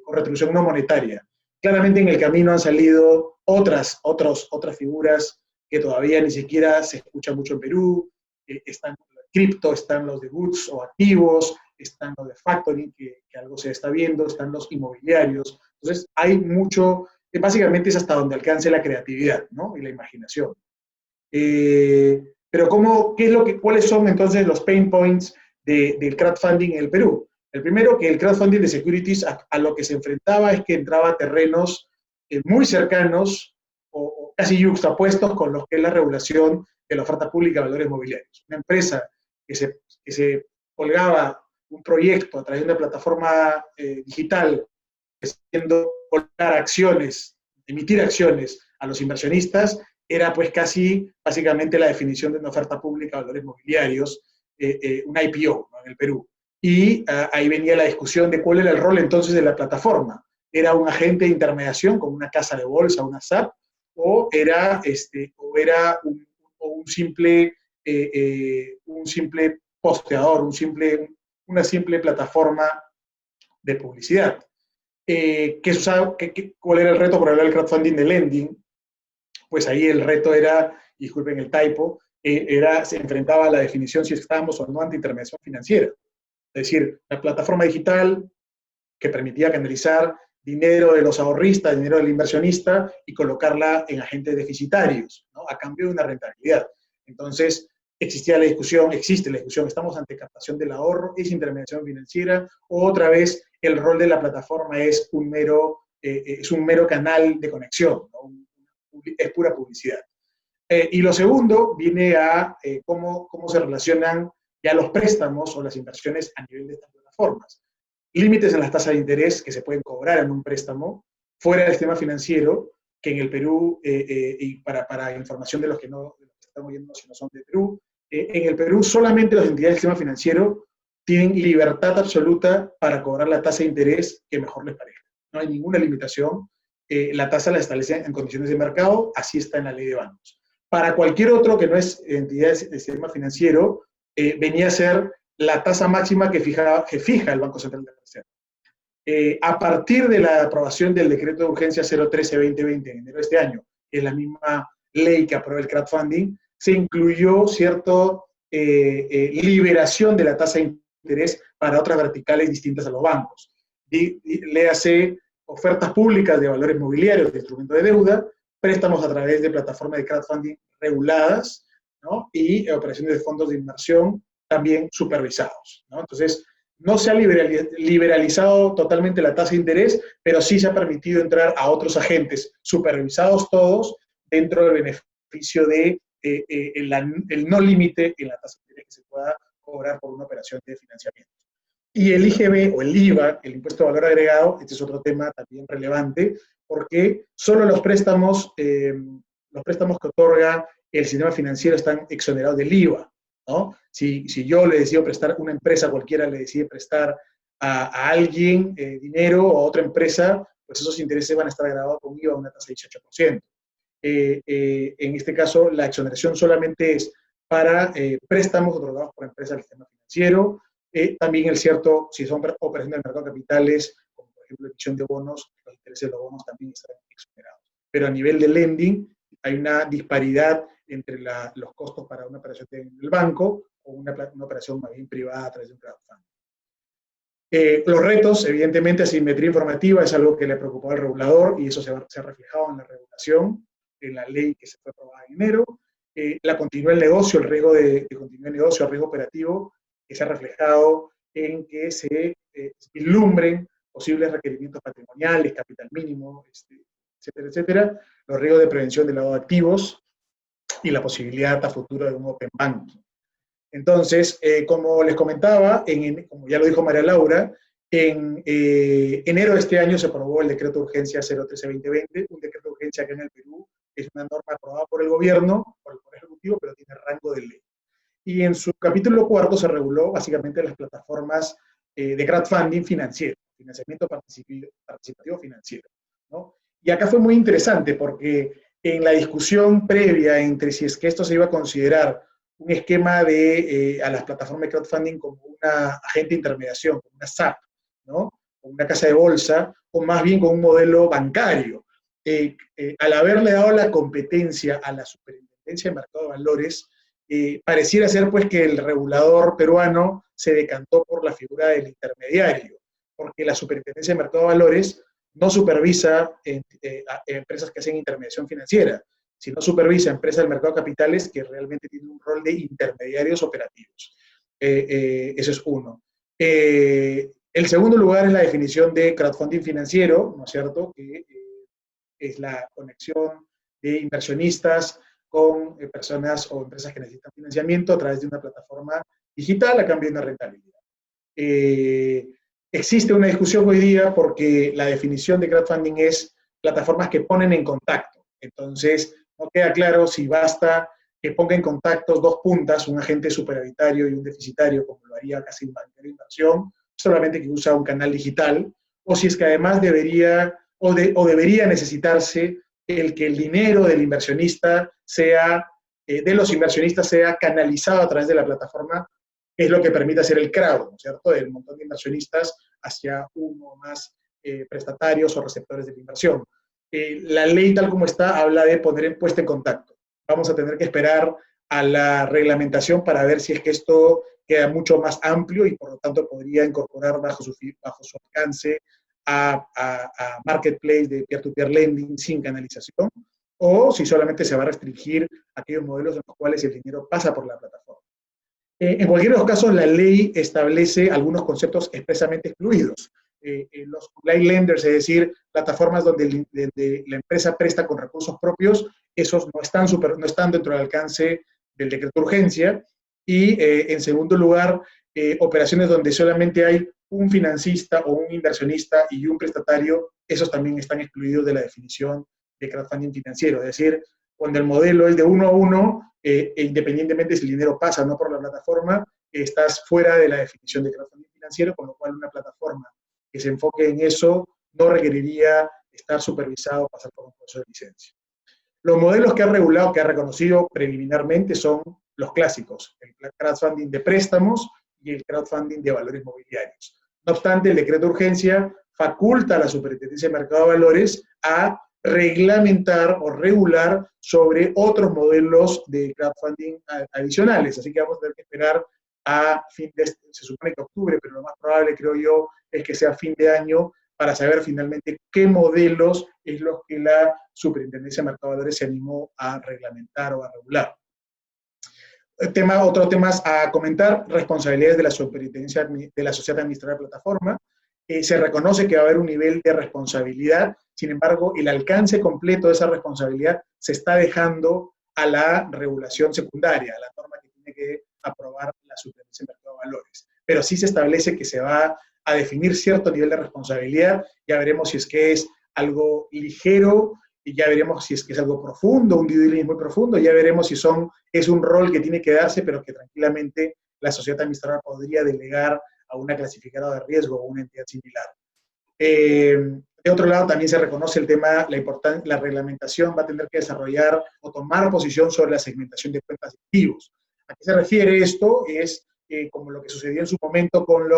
con retribución no monetaria. Claramente en el camino han salido otras figuras que todavía ni siquiera se escucha mucho en Perú. Están cripto, están los de goods o activos, están los de factoring, que algo se está viendo, están los inmobiliarios. Entonces, hay mucho, básicamente es hasta donde alcance la creatividad, ¿no? Y la imaginación. Pero ¿cuáles son entonces los pain points del crowdfunding en el Perú? El primero, que el crowdfunding de securities a lo que se enfrentaba es que entraba a terrenos muy cercanos o casi yuxtapuestos con lo que es la regulación de la oferta pública de valores mobiliarios. Una empresa que se colgaba un proyecto a través de una plataforma digital, haciendo colgar acciones, emitir acciones a los inversionistas, era pues casi básicamente la definición de una oferta pública de valores mobiliarios, un IPO, ¿no?, en el Perú. Y ahí venía la discusión de cuál era el rol entonces de la plataforma. ¿Era un agente de intermediación como una casa de bolsa, una SAP, o era un simple posteador, una simple plataforma de publicidad? ¿Cuál era el reto por hablar del crowdfunding de lending? Pues ahí el reto era, disculpen el typo, se enfrentaba a la definición si estábamos o no ante intermediación financiera. Es decir, la plataforma digital que permitía canalizar dinero de los ahorristas, dinero del inversionista y colocarla en agentes deficitarios, ¿no?, a cambio de una rentabilidad. Entonces, existe la discusión, estamos ante captación del ahorro, es intermediación financiera, o otra vez el rol de la plataforma es un mero canal de conexión, ¿no?, es pura publicidad. Y lo segundo viene a cómo se relacionan ya los préstamos o las inversiones a nivel de estas plataformas. Límites en las tasas de interés que se pueden cobrar en un préstamo fuera del sistema financiero, que en el Perú, y para información de los que estamos viendo si no son de Perú, en el Perú solamente las entidades del sistema financiero tienen libertad absoluta para cobrar la tasa de interés que mejor les parezca. No hay ninguna limitación. La tasa la establecen en condiciones de mercado, así está en la ley de bancos. Para cualquier otro que no es entidad del sistema financiero, venía a ser la tasa máxima que fija el Banco Central de la Reserva. A partir de la aprobación del decreto de urgencia 013-2020 en enero de este año, que es la misma ley que aprueba el crowdfunding, se incluyó cierta liberación de la tasa de interés para otras verticales distintas a los bancos. Léase ofertas públicas de valores mobiliarios, de instrumentos de deuda, préstamos a través de plataformas de crowdfunding reguladas, ¿no?, y operaciones de fondos de inversión también supervisados, ¿no? Entonces, no se ha liberalizado totalmente la tasa de interés, pero sí se ha permitido entrar a otros agentes, supervisados todos, dentro del beneficio de el no límite en la tasa de interés que se pueda cobrar por una operación de financiamiento. Y el IGB o el IVA, el impuesto de valor agregado, este es otro tema también relevante, porque solo los préstamos que otorga el sistema financiero están exonerados del IVA, ¿no? Si yo le decido prestar, una empresa cualquiera le decide prestar a alguien dinero o a otra empresa, pues esos intereses van a estar grabados con IVA a una tasa de 18%. En este caso, la exoneración solamente es para préstamos otorgados por empresas del sistema financiero. También si son operaciones del mercado de capitales, como por ejemplo emisión de bonos, los intereses de los bonos también están exonerados. Pero a nivel de lending hay una disparidad entre los costos para una operación en el banco o una operación más bien privada a través de un crowdfunding. Los retos, evidentemente, asimetría informativa es algo que le preocupó al regulador y eso se ha reflejado en la regulación, en la ley que se fue aprobada en enero. La continuidad del negocio, el riesgo de continuidad del negocio, el riesgo operativo, que se ha reflejado en que se vislumbren posibles requerimientos patrimoniales, capital mínimo, etcétera, etcétera, los riesgos de prevención del lavado de activos y la posibilidad a futuro de un open banking. Entonces, como les comentaba, como ya lo dijo María Laura, en enero de este año se aprobó el decreto de urgencia 013-2020, un decreto de urgencia que en el Perú es una norma aprobada por el gobierno, por el Poder Ejecutivo, pero tiene rango de ley. Y en su capítulo 4 se reguló básicamente las plataformas de crowdfunding financiero, financiamiento participativo financiero, ¿no? Y acá fue muy interesante porque en la discusión previa entre si es que esto se iba a considerar un esquema a las plataformas de crowdfunding como una agente de intermediación, como una SAP, ¿no? O una casa de bolsa, o más bien con un modelo bancario. Al haberle dado la competencia a la Superintendencia de Mercado de Valores, pareciera ser pues que el regulador peruano se decantó por la figura del intermediario, porque la Superintendencia de Mercado de Valores no supervisa empresas que hacen intermediación financiera, sino supervisa empresas del mercado de capitales que realmente tienen un rol de intermediarios operativos. Eso es uno. El segundo lugar es la definición de crowdfunding financiero, ¿no es cierto?, que es la conexión de inversionistas con personas o empresas que necesitan financiamiento a través de una plataforma digital a cambio de una rentabilidad. Existe una discusión hoy día porque la definición de crowdfunding es plataformas que ponen en contacto. Entonces, no queda claro si basta que ponga en contacto dos puntas, un agente superavitario y un deficitario, como lo haría casi un banco de inversión, solamente que usa un canal digital, o si es que además debería necesitarse el que el dinero del inversionista de los inversionistas sea canalizado a través de la plataforma, es lo que permite hacer el crowd, ¿no es cierto?, del montón de inversionistas hacia uno o más prestatarios o receptores de la inversión. La ley tal como está habla de poner en puesta en contacto. Vamos a tener que esperar a la reglamentación para ver si es que esto queda mucho más amplio y por lo tanto podría incorporar bajo su alcance a marketplace de peer-to-peer lending sin canalización, o si solamente se va a restringir aquellos modelos en los cuales el dinero pasa por la plataforma. En cualquiera de los casos, la ley establece algunos conceptos expresamente excluidos. Los online lenders, es decir, plataformas donde la empresa presta con recursos propios, esos no están dentro del alcance del decreto de urgencia. Y en segundo lugar, operaciones donde solamente hay un financista o un inversionista y un prestatario, esos también están excluidos de la definición de crowdfunding financiero. Es decir, cuando el modelo es de uno a uno, independientemente si el dinero pasa o no por la plataforma, estás fuera de la definición de crowdfunding financiero, con lo cual una plataforma que se enfoque en eso no requeriría estar supervisado o pasar por un proceso de licencia. Los modelos que ha regulado, que ha reconocido preliminarmente son los clásicos, el crowdfunding de préstamos y el crowdfunding de valores mobiliarios. No obstante, el decreto de urgencia faculta a la Superintendencia de Mercado de Valores a reglamentar o regular sobre otros modelos de crowdfunding adicionales. Así que vamos a tener que esperar a se supone que octubre, pero lo más probable, creo yo, es que sea fin de año para saber finalmente qué modelos es los que la Superintendencia de Mercado de Valores se animó a reglamentar o a regular. Otros temas a comentar: responsabilidades de la Superintendencia de la Sociedad Administradora de Plataforma. Se reconoce que va a haber un nivel de responsabilidad, sin embargo, el alcance completo de esa responsabilidad se está dejando a la regulación secundaria, a la norma que tiene que aprobar la Superintendencia de Mercado de Valores. Pero sí se establece que se va a definir cierto nivel de responsabilidad. Ya veremos si es que es algo ligero, y ya veremos si es que es algo profundo, un due diligence muy profundo, ya veremos si es un rol que tiene que darse, pero que tranquilamente la sociedad administradora podría delegar a una clasificadora de riesgo o una entidad similar. De otro lado, también se reconoce el tema, la reglamentación va a tener que desarrollar o tomar posición sobre la segmentación de cuentas de activos. ¿A qué se refiere esto? Es como lo que sucedió en su momento con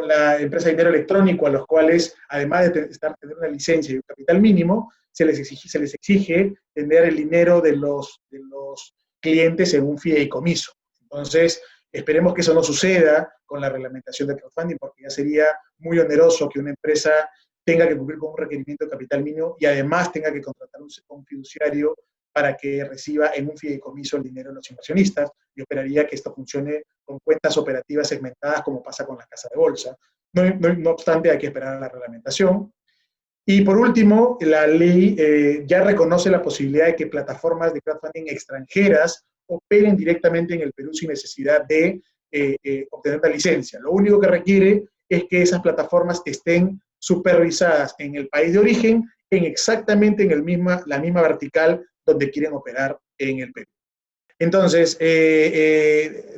la empresa de dinero electrónico, a los cuales, además de tener una licencia y un capital mínimo, se les exige tener el dinero de los clientes en un fideicomiso. Entonces, esperemos que eso no suceda con la reglamentación de crowdfunding, porque ya sería muy oneroso que una empresa tenga que cumplir con un requerimiento de capital mínimo y además tenga que contratar un fiduciario para que reciba en un fideicomiso el dinero de los inversionistas. Yo esperaría que esto funcione con cuentas operativas segmentadas, como pasa con la casa de bolsa. No obstante, hay que esperar a la reglamentación. Y por último, la ley ya reconoce la posibilidad de que plataformas de crowdfunding extranjeras operen directamente en el Perú sin necesidad de obtener la licencia. Lo único que requiere es que esas plataformas estén supervisadas en el país de origen, exactamente en la misma vertical donde quieren operar en el Perú. Entonces,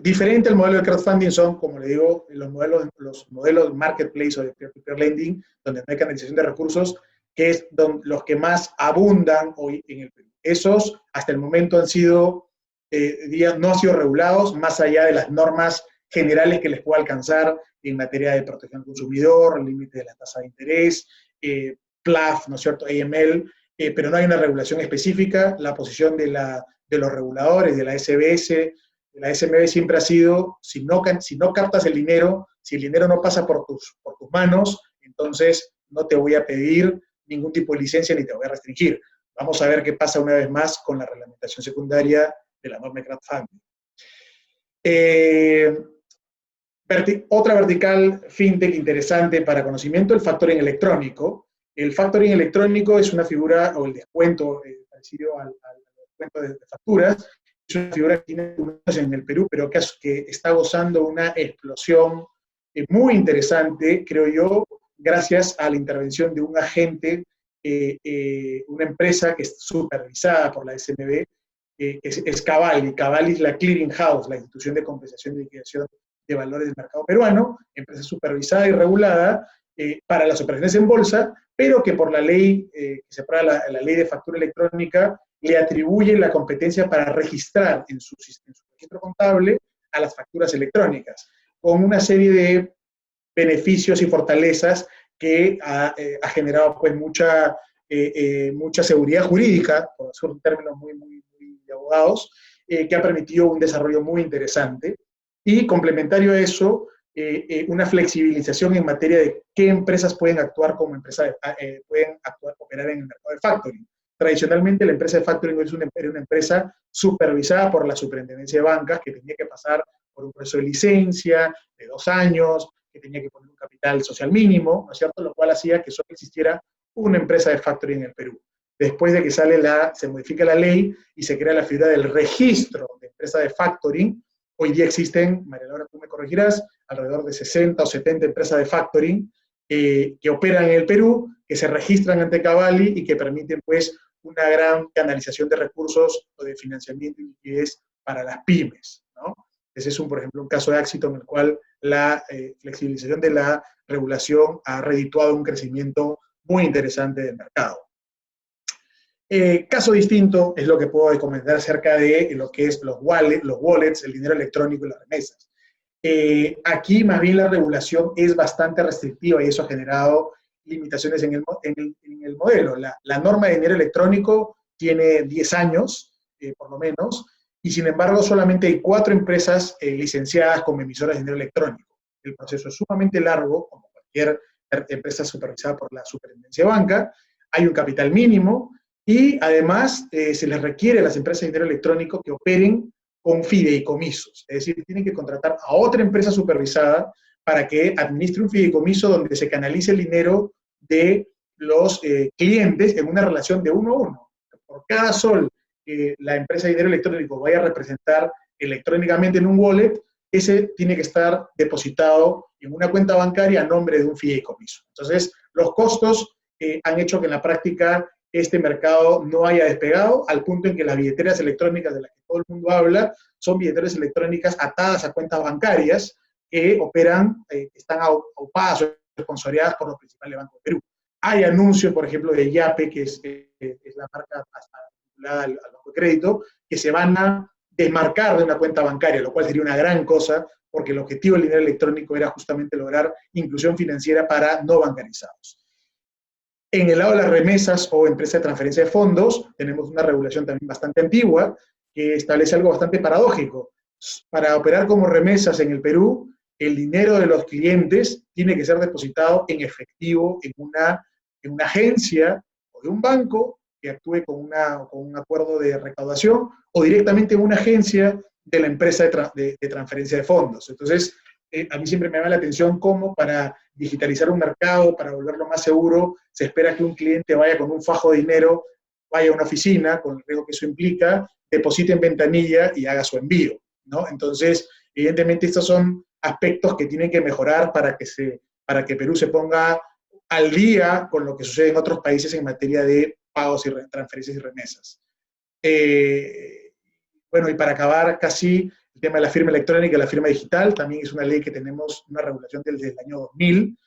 diferente al modelo de crowdfunding son, como le digo, los modelos marketplace o de peer-to-peer lending, donde no hay canalización de recursos, que es los que más abundan hoy en el Perú. Esos, hasta el momento, han sido, no han sido regulados, más allá de las normas generales que les pueda alcanzar en materia de protección al consumidor, el límite de la tasa de interés, PLAF, ¿no es cierto?, AML, pero no hay una regulación específica. La posición de los reguladores, de la SBS, de la SMB siempre ha sido, si no captas el dinero, si el dinero no pasa por tus manos, entonces no te voy a pedir ningún tipo de licencia ni te voy a restringir. Vamos a ver qué pasa una vez más con la reglamentación secundaria de la norma de crowdfunding. Otra vertical fintech interesante para conocimiento, el factoring electrónico. El factoring electrónico es una figura, o el descuento parecido al descuento de facturas, es una figura que tiene unos en el Perú, pero que está gozando una explosión muy interesante, creo yo, gracias a la intervención de un agente, una empresa que es supervisada por la SMB, es Cavalli. Cavalli es la clearing house, la institución de compensación y liquidación de valores del mercado peruano, empresa supervisada y regulada para las operaciones en bolsa, pero que por la ley, que se aprueba la ley de factura electrónica, le atribuye la competencia para registrar en su registro contable a las facturas electrónicas, con una serie de beneficios y fortalezas que ha generado pues mucha seguridad jurídica, por decir un término muy de abogados, que ha permitido un desarrollo muy interesante. Y complementario a eso, una flexibilización en materia de qué empresas pueden actuar como operar en el mercado de factoring. Tradicionalmente la empresa de factoring era una empresa supervisada por la Superintendencia de Bancas, que tenía que pasar por un proceso de licencia de 2 años, que tenía que poner un capital social mínimo, ¿no es cierto?, lo cual hacía que solo existiera una empresa de factoring en el Perú. Después de que se modifica la ley y se crea la figura del registro de empresa de factoring, hoy día existen, María Laura, tú me corregirás, alrededor de 60 o 70 empresas de factoring que operan en el Perú, que se registran ante Cavalli y que permiten pues una gran canalización de recursos o de financiamiento y liquidez para las pymes, ¿no? Ese es, por ejemplo, un caso de éxito en el cual la flexibilización de la regulación ha redituado un crecimiento muy interesante del mercado. Caso distinto es lo que puedo comentar acerca de lo que es los wallets, el dinero electrónico y las remesas. Aquí más bien la regulación es bastante restrictiva y eso ha generado limitaciones en el modelo. La norma de dinero electrónico tiene 10 años, por lo menos, y sin embargo solamente hay 4 empresas licenciadas como emisoras de dinero electrónico. El proceso es sumamente largo, como cualquier empresa supervisada por la Superintendencia de Banca, hay un capital mínimo, y además se les requiere a las empresas de dinero electrónico que operen con fideicomisos, es decir, tienen que contratar a otra empresa supervisada para que administre un fideicomiso donde se canalice el dinero de los clientes en una relación de 1 a 1. Por cada sol que la empresa de dinero electrónico vaya a representar electrónicamente en un wallet, ese tiene que estar depositado en una cuenta bancaria a nombre de un fideicomiso. Entonces, los costos han hecho que en la práctica este mercado no haya despegado, al punto en que las billeteras electrónicas de las que todo el mundo habla son billeteras electrónicas atadas a cuentas bancarias que operan, están aupadas o sponsoreadas por los principales bancos de Perú. Hay anuncios, por ejemplo, de Yape, que es la marca vinculada al banco de crédito, que se van a desmarcar de una cuenta bancaria, lo cual sería una gran cosa, porque el objetivo del dinero electrónico era justamente lograr inclusión financiera para no bancarizados. En el lado de las remesas o empresas de transferencia de fondos, tenemos una regulación también bastante antigua que establece algo bastante paradójico. Para operar como remesas en el Perú, el dinero de los clientes tiene que ser depositado en efectivo en una agencia o de un banco que actúe con un acuerdo de recaudación o directamente en una agencia de la empresa de transferencia de fondos. Entonces, a mí siempre me llama la atención cómo para digitalizar un mercado, para volverlo más seguro, se espera que un cliente vaya con un fajo de dinero, vaya a una oficina, con el riesgo que eso implica, deposite en ventanilla y haga su envío, ¿no? Entonces, evidentemente, estos son aspectos que tienen que mejorar para que Perú se ponga al día con lo que sucede en otros países en materia de pagos y transferencias y remesas. Bueno, y para acabar casi el tema de la firma electrónica y la firma digital, también es una ley que tenemos, una regulación desde el año 2000.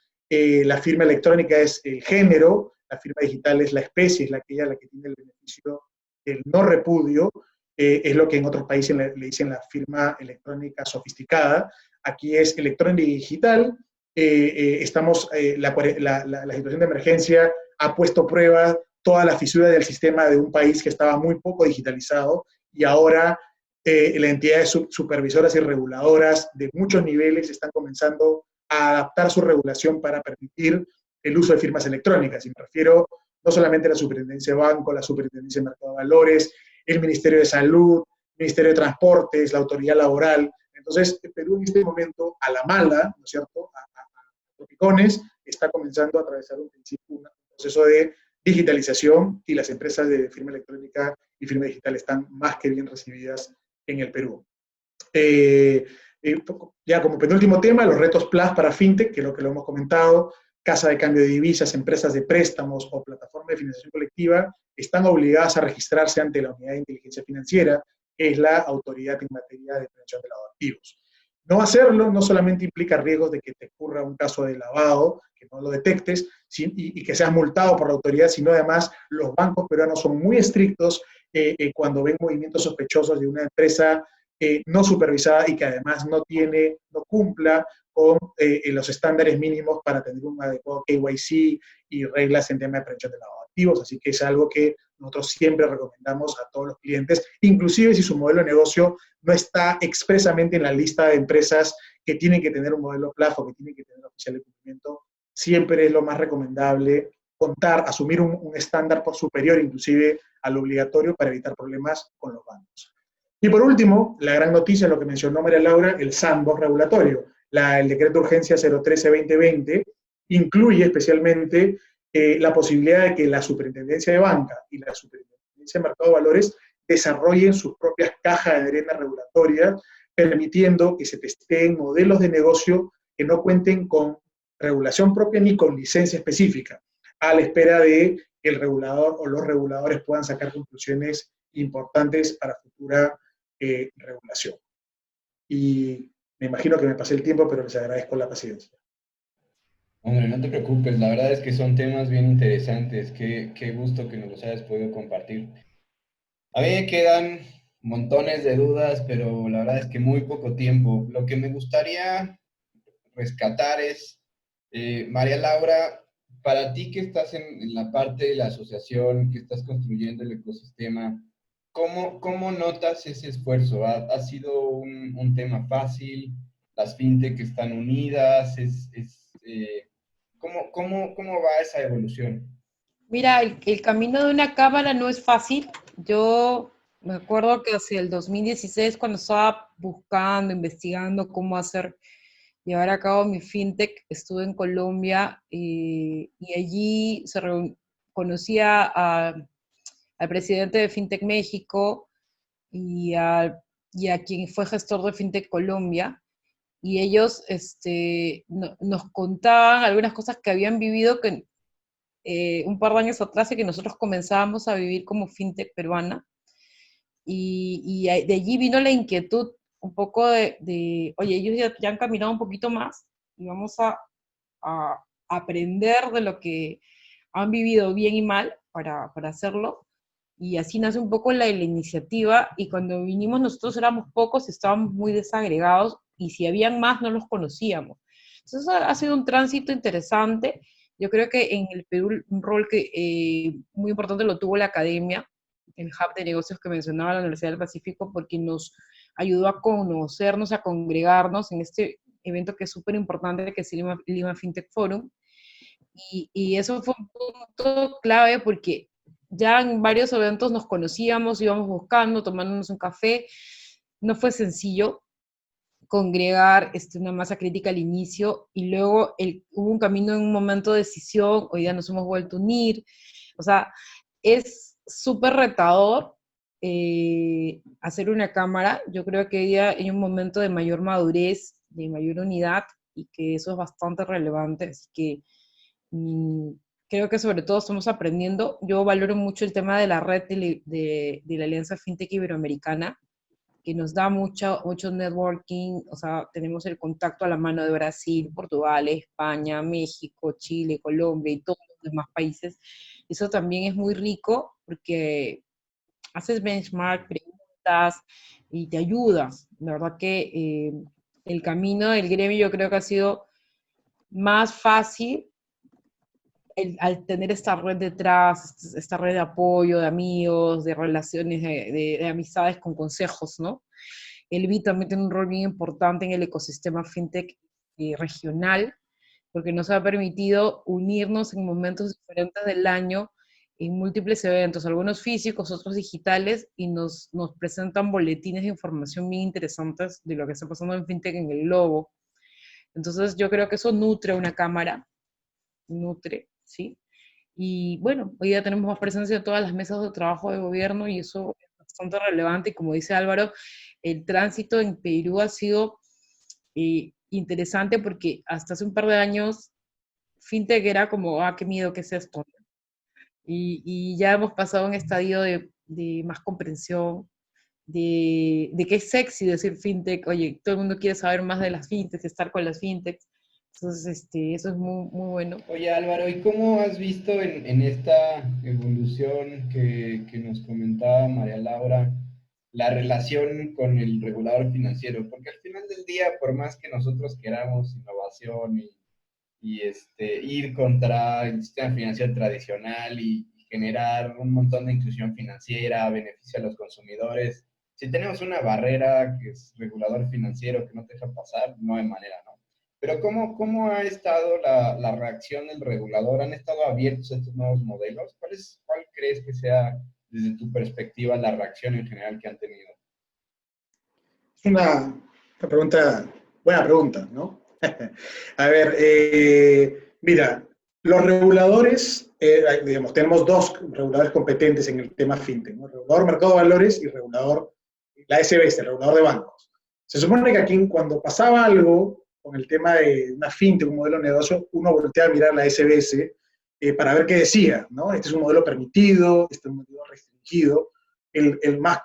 La firma electrónica es el género, la firma digital es la especie, es aquella la que tiene el beneficio del no repudio, es lo que en otros países le dicen la firma electrónica sofisticada. Aquí es electrónica y digital. La situación de emergencia ha puesto a prueba toda la fisura del sistema de un país que estaba muy poco digitalizado y ahora las entidades supervisoras y reguladoras de muchos niveles están comenzando a adaptar su regulación para permitir el uso de firmas electrónicas. Y me refiero no solamente a la Superintendencia de Banco, la Superintendencia de Mercado de Valores, el Ministerio de Salud, el Ministerio de Transportes, la Autoridad Laboral. Entonces, Perú en este momento, a la mala, ¿no es cierto?, a tropicones, está comenzando a atravesar un proceso de digitalización y las empresas de firma electrónica y firma digital están más que bien recibidas en el Perú. Ya como penúltimo tema, los retos PLAS para FinTech, que es lo que lo hemos comentado, casa de cambio de divisas, empresas de préstamos o plataformas de financiación colectiva, están obligadas a registrarse ante la Unidad de Inteligencia Financiera, que es la autoridad en materia de prevención de lavado de activos. No hacerlo no solamente implica riesgos de que te ocurra un caso de lavado, que no lo detectes y que seas multado por la autoridad, sino además los bancos peruanos son muy estrictos cuando ven movimientos sospechosos de una empresa no supervisada y que además no cumpla con los estándares mínimos para tener un adecuado KYC y reglas en tema de prevención de lavado de activos. Así que es algo que nosotros siempre recomendamos a todos los clientes, inclusive si su modelo de negocio no está expresamente en la lista de empresas que tienen que tener un modelo plazo, que tienen que tener oficial de cumplimiento, siempre es lo más recomendable asumir un estándar por superior inclusive al obligatorio para evitar problemas con los bancos. Y por último, la gran noticia, lo que mencionó María Laura, el sandbox regulatorio. El decreto de urgencia 013-2020 incluye especialmente la posibilidad de que la Superintendencia de Banca y la Superintendencia de Mercado de Valores desarrollen sus propias cajas de arena regulatorias, permitiendo que se testeen modelos de negocio que no cuenten con regulación propia ni con licencia específica, a la espera de que el regulador o los reguladores puedan sacar conclusiones importantes para futura regulación. Y me imagino que me pasé el tiempo, pero les agradezco la paciencia. Hombre, no te preocupes, la verdad es que son temas bien interesantes. Qué gusto que nos los hayas podido compartir. A mí me quedan montones de dudas, pero la verdad es que muy poco tiempo. Lo que me gustaría rescatar es, María Laura, para ti que estás en la parte de la asociación, que estás construyendo el ecosistema, ¿cómo notas ese esfuerzo? ¿Ha sido un tema fácil? ¿Las fintech están unidas? ¿Cómo va esa evolución? Mira, el camino de una cámara no es fácil. Yo me acuerdo que hacia el 2016, cuando estaba buscando, investigando cómo llevar a cabo mi fintech, estuve en Colombia y allí conocí al presidente de Fintech México y a quien fue gestor de Fintech Colombia. Y ellos nos contaban algunas cosas que habían vivido un par de años atrás y que nosotros comenzábamos a vivir como fintech peruana. Y de allí vino la inquietud un poco oye, ellos ya han caminado un poquito más y vamos a aprender de lo que han vivido bien y mal para hacerlo. Y así nace un poco la iniciativa, y cuando vinimos nosotros éramos pocos, estábamos muy desagregados, y si habían más no los conocíamos. Entonces ha sido un tránsito interesante. Yo creo que en el Perú un rol muy importante lo tuvo la academia, el hub de negocios que mencionaba la Universidad del Pacífico, porque nos ayudó a conocernos, a congregarnos en este evento que es súper importante, que es el Lima FinTech Forum. Y eso fue un punto clave porque ya en varios eventos nos conocíamos, íbamos buscando, tomándonos un café. No fue sencillo congregar una masa crítica al inicio, y luego hubo un camino en un momento de decisión. Hoy día nos hemos vuelto a unir. O sea, es súper retador hacer una cámara. Yo creo que hoy día hay un momento de mayor madurez, de mayor unidad, y que eso es bastante relevante. Así que creo que sobre todo estamos aprendiendo. Yo valoro mucho el tema de la red de la Alianza FinTech Iberoamericana, que nos da mucho networking, o sea, tenemos el contacto a la mano de Brasil, Portugal, España, México, Chile, Colombia y todos los demás países. Eso también es muy rico porque haces benchmark, preguntas y te ayudas. La verdad que el camino del gremio yo creo que ha sido más fácil al tener esta red detrás, esta red de apoyo, de amigos, de relaciones, de amistades con consejos, ¿no? El BI también tiene un rol bien importante en el ecosistema fintech regional, porque nos ha permitido unirnos en momentos diferentes del año en múltiples eventos, algunos físicos, otros digitales, y nos presentan boletines de información bien interesantes de lo que está pasando en fintech en el globo. Entonces yo creo que eso nutre a una cámara, nutre, ¿sí? Y bueno, hoy ya tenemos más presencia en todas las mesas de trabajo de gobierno y eso es bastante relevante. Y como dice Álvaro, el tránsito en Perú ha sido interesante porque hasta hace un par de años fintech era como, qué miedo, ¿qué es esto? Y ya hemos pasado un estadio de más comprensión, de que es sexy decir fintech, oye, todo el mundo quiere saber más de las fintechs, estar con las fintechs. Entonces, eso es muy, muy bueno. Oye Álvaro, ¿y cómo has visto en esta evolución que nos comentaba María Laura, la relación con el regulador financiero? Porque al final del día, por más que nosotros queramos innovación y ir contra el sistema financiero tradicional y generar un montón de inclusión financiera, beneficio a los consumidores, si tenemos una barrera que es regulador financiero que no te deja pasar, no hay manera, ¿no? Pero ¿cómo ha estado la reacción del regulador? ¿Han estado abiertos a estos nuevos modelos? ¿Cuál crees que sea, desde tu perspectiva, la reacción en general que han tenido? Es una pregunta, buena pregunta, ¿no? A ver, mira, los reguladores, digamos, tenemos dos reguladores competentes en el tema fintech, ¿no? Regulador mercado de valores y regulador, la SBS, el regulador de bancos. Se supone que aquí cuando pasaba algo con el tema de una fintech, un modelo de negocio, uno voltea a mirar la SBS para ver qué decía, ¿no? Este es un modelo permitido, este es un modelo restringido. El más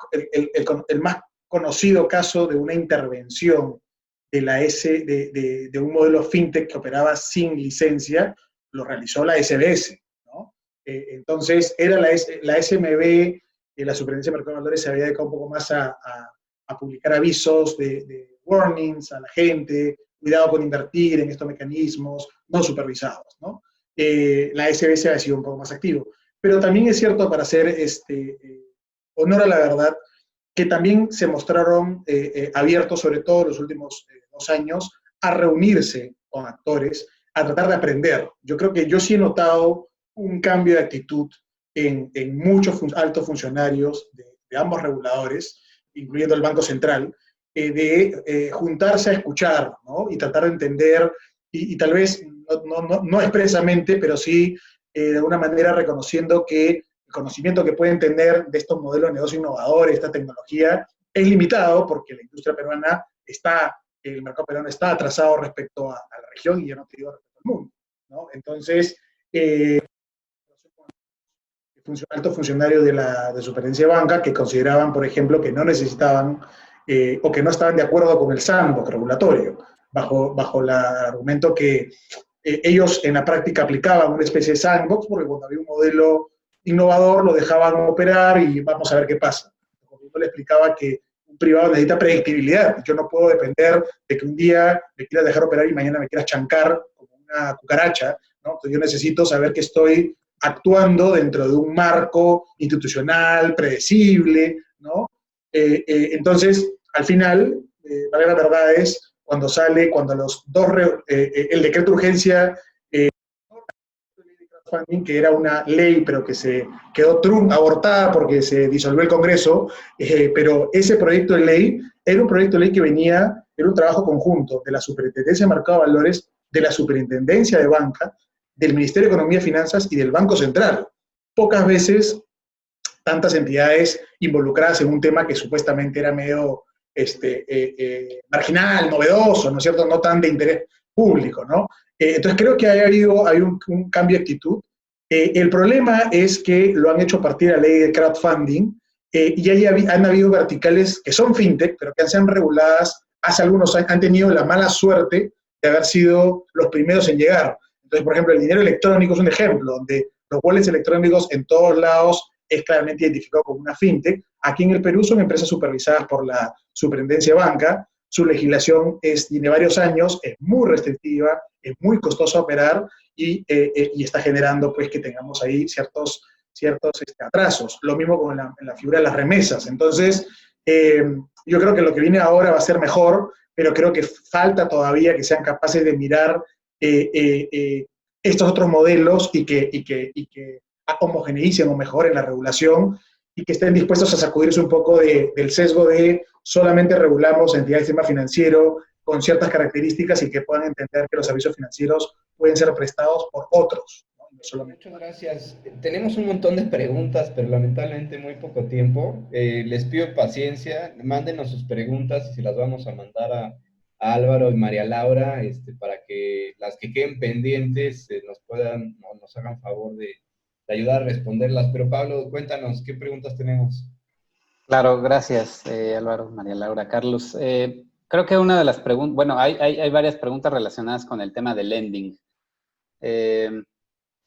conocido caso de una intervención de un modelo fintech que operaba sin licencia, lo realizó la SBS, ¿no? Entonces, era la SMB, la Superintendencia de Mercado de Valores se había dedicado un poco más a publicar avisos de warnings a la gente, cuidado con invertir en estos mecanismos no supervisados, ¿no? La SBS ha sido un poco más activo. Pero también es cierto, para hacer honor a la verdad, que también se mostraron abiertos, sobre todo en los últimos 2 años, a reunirse con actores, a tratar de aprender. Yo creo que yo sí he notado un cambio de actitud en muchos altos funcionarios de ambos reguladores, incluyendo el Banco Central, de juntarse a escuchar, ¿no? Y tratar de entender, y tal vez no expresamente, pero sí de alguna manera reconociendo que el conocimiento que pueden tener de estos modelos de negocio innovadores, esta tecnología, es limitado porque la industria peruana el mercado peruano está atrasado respecto a la región y ya no te digo respecto al mundo, ¿no? Entonces, altos funcionarios de Superintendencia de Banca que consideraban, por ejemplo, que no necesitaban o que no estaban de acuerdo con el sandbox regulatorio, bajo el argumento que ellos en la práctica aplicaban una especie de sandbox porque cuando había un modelo innovador lo dejaban operar y vamos a ver qué pasa. Yo le explicaba que un privado necesita predictibilidad. Yo no puedo depender de que un día me quieras dejar operar y mañana me quieras chancar como una cucaracha, ¿no? Entonces yo necesito saber que estoy actuando dentro de un marco institucional, predecible, ¿no? Entonces, al final, la verdad es, cuando los dos, el decreto de urgencia, que era una ley, pero que se quedó abortada porque se disolvió el Congreso, pero ese proyecto de ley era un proyecto de ley que era un trabajo conjunto de la Superintendencia de Mercado de Valores, de la Superintendencia de Banca, del Ministerio de Economía y Finanzas y del Banco Central. Pocas veces tantas entidades involucradas en un tema que supuestamente era medio marginal, novedoso, ¿no es cierto?, no tan de interés público, ¿no? Entonces creo que hay un cambio de actitud. El problema es que lo han hecho a partir de la ley de crowdfunding y han habido verticales que son fintech, pero que han sido reguladas hace algunos años, han tenido la mala suerte de haber sido los primeros en llegar. Entonces, por ejemplo, el dinero electrónico es un ejemplo, donde los wallets electrónicos en todos lados es claramente identificado como una fintech. Aquí en el Perú son empresas supervisadas por la Superintendencia de Banca, su legislación tiene varios años, es muy restrictiva, es muy costosa operar y está generando pues, que tengamos ahí ciertos atrasos. Lo mismo con la figura de las remesas. Entonces, yo creo que lo que viene ahora va a ser mejor, pero creo que falta todavía que sean capaces de mirar estos otros modelos y que homogeneicen o mejoren la regulación y que estén dispuestos a sacudirse un poco del sesgo de solamente regulamos entidades del sistema financiero con ciertas características y que puedan entender que los servicios financieros pueden ser prestados por otros. Muchas gracias. Tenemos un montón de preguntas, pero lamentablemente muy poco tiempo. Les pido paciencia, mándenos sus preguntas y se las vamos a mandar a Álvaro y María Laura para que las que queden pendientes nos hagan favor de ayudar a responderlas. Pero Pablo, cuéntanos, ¿qué preguntas tenemos? Claro, gracias Álvaro, María Laura, Carlos. Creo que una de las preguntas, bueno, hay varias preguntas relacionadas con el tema de lending.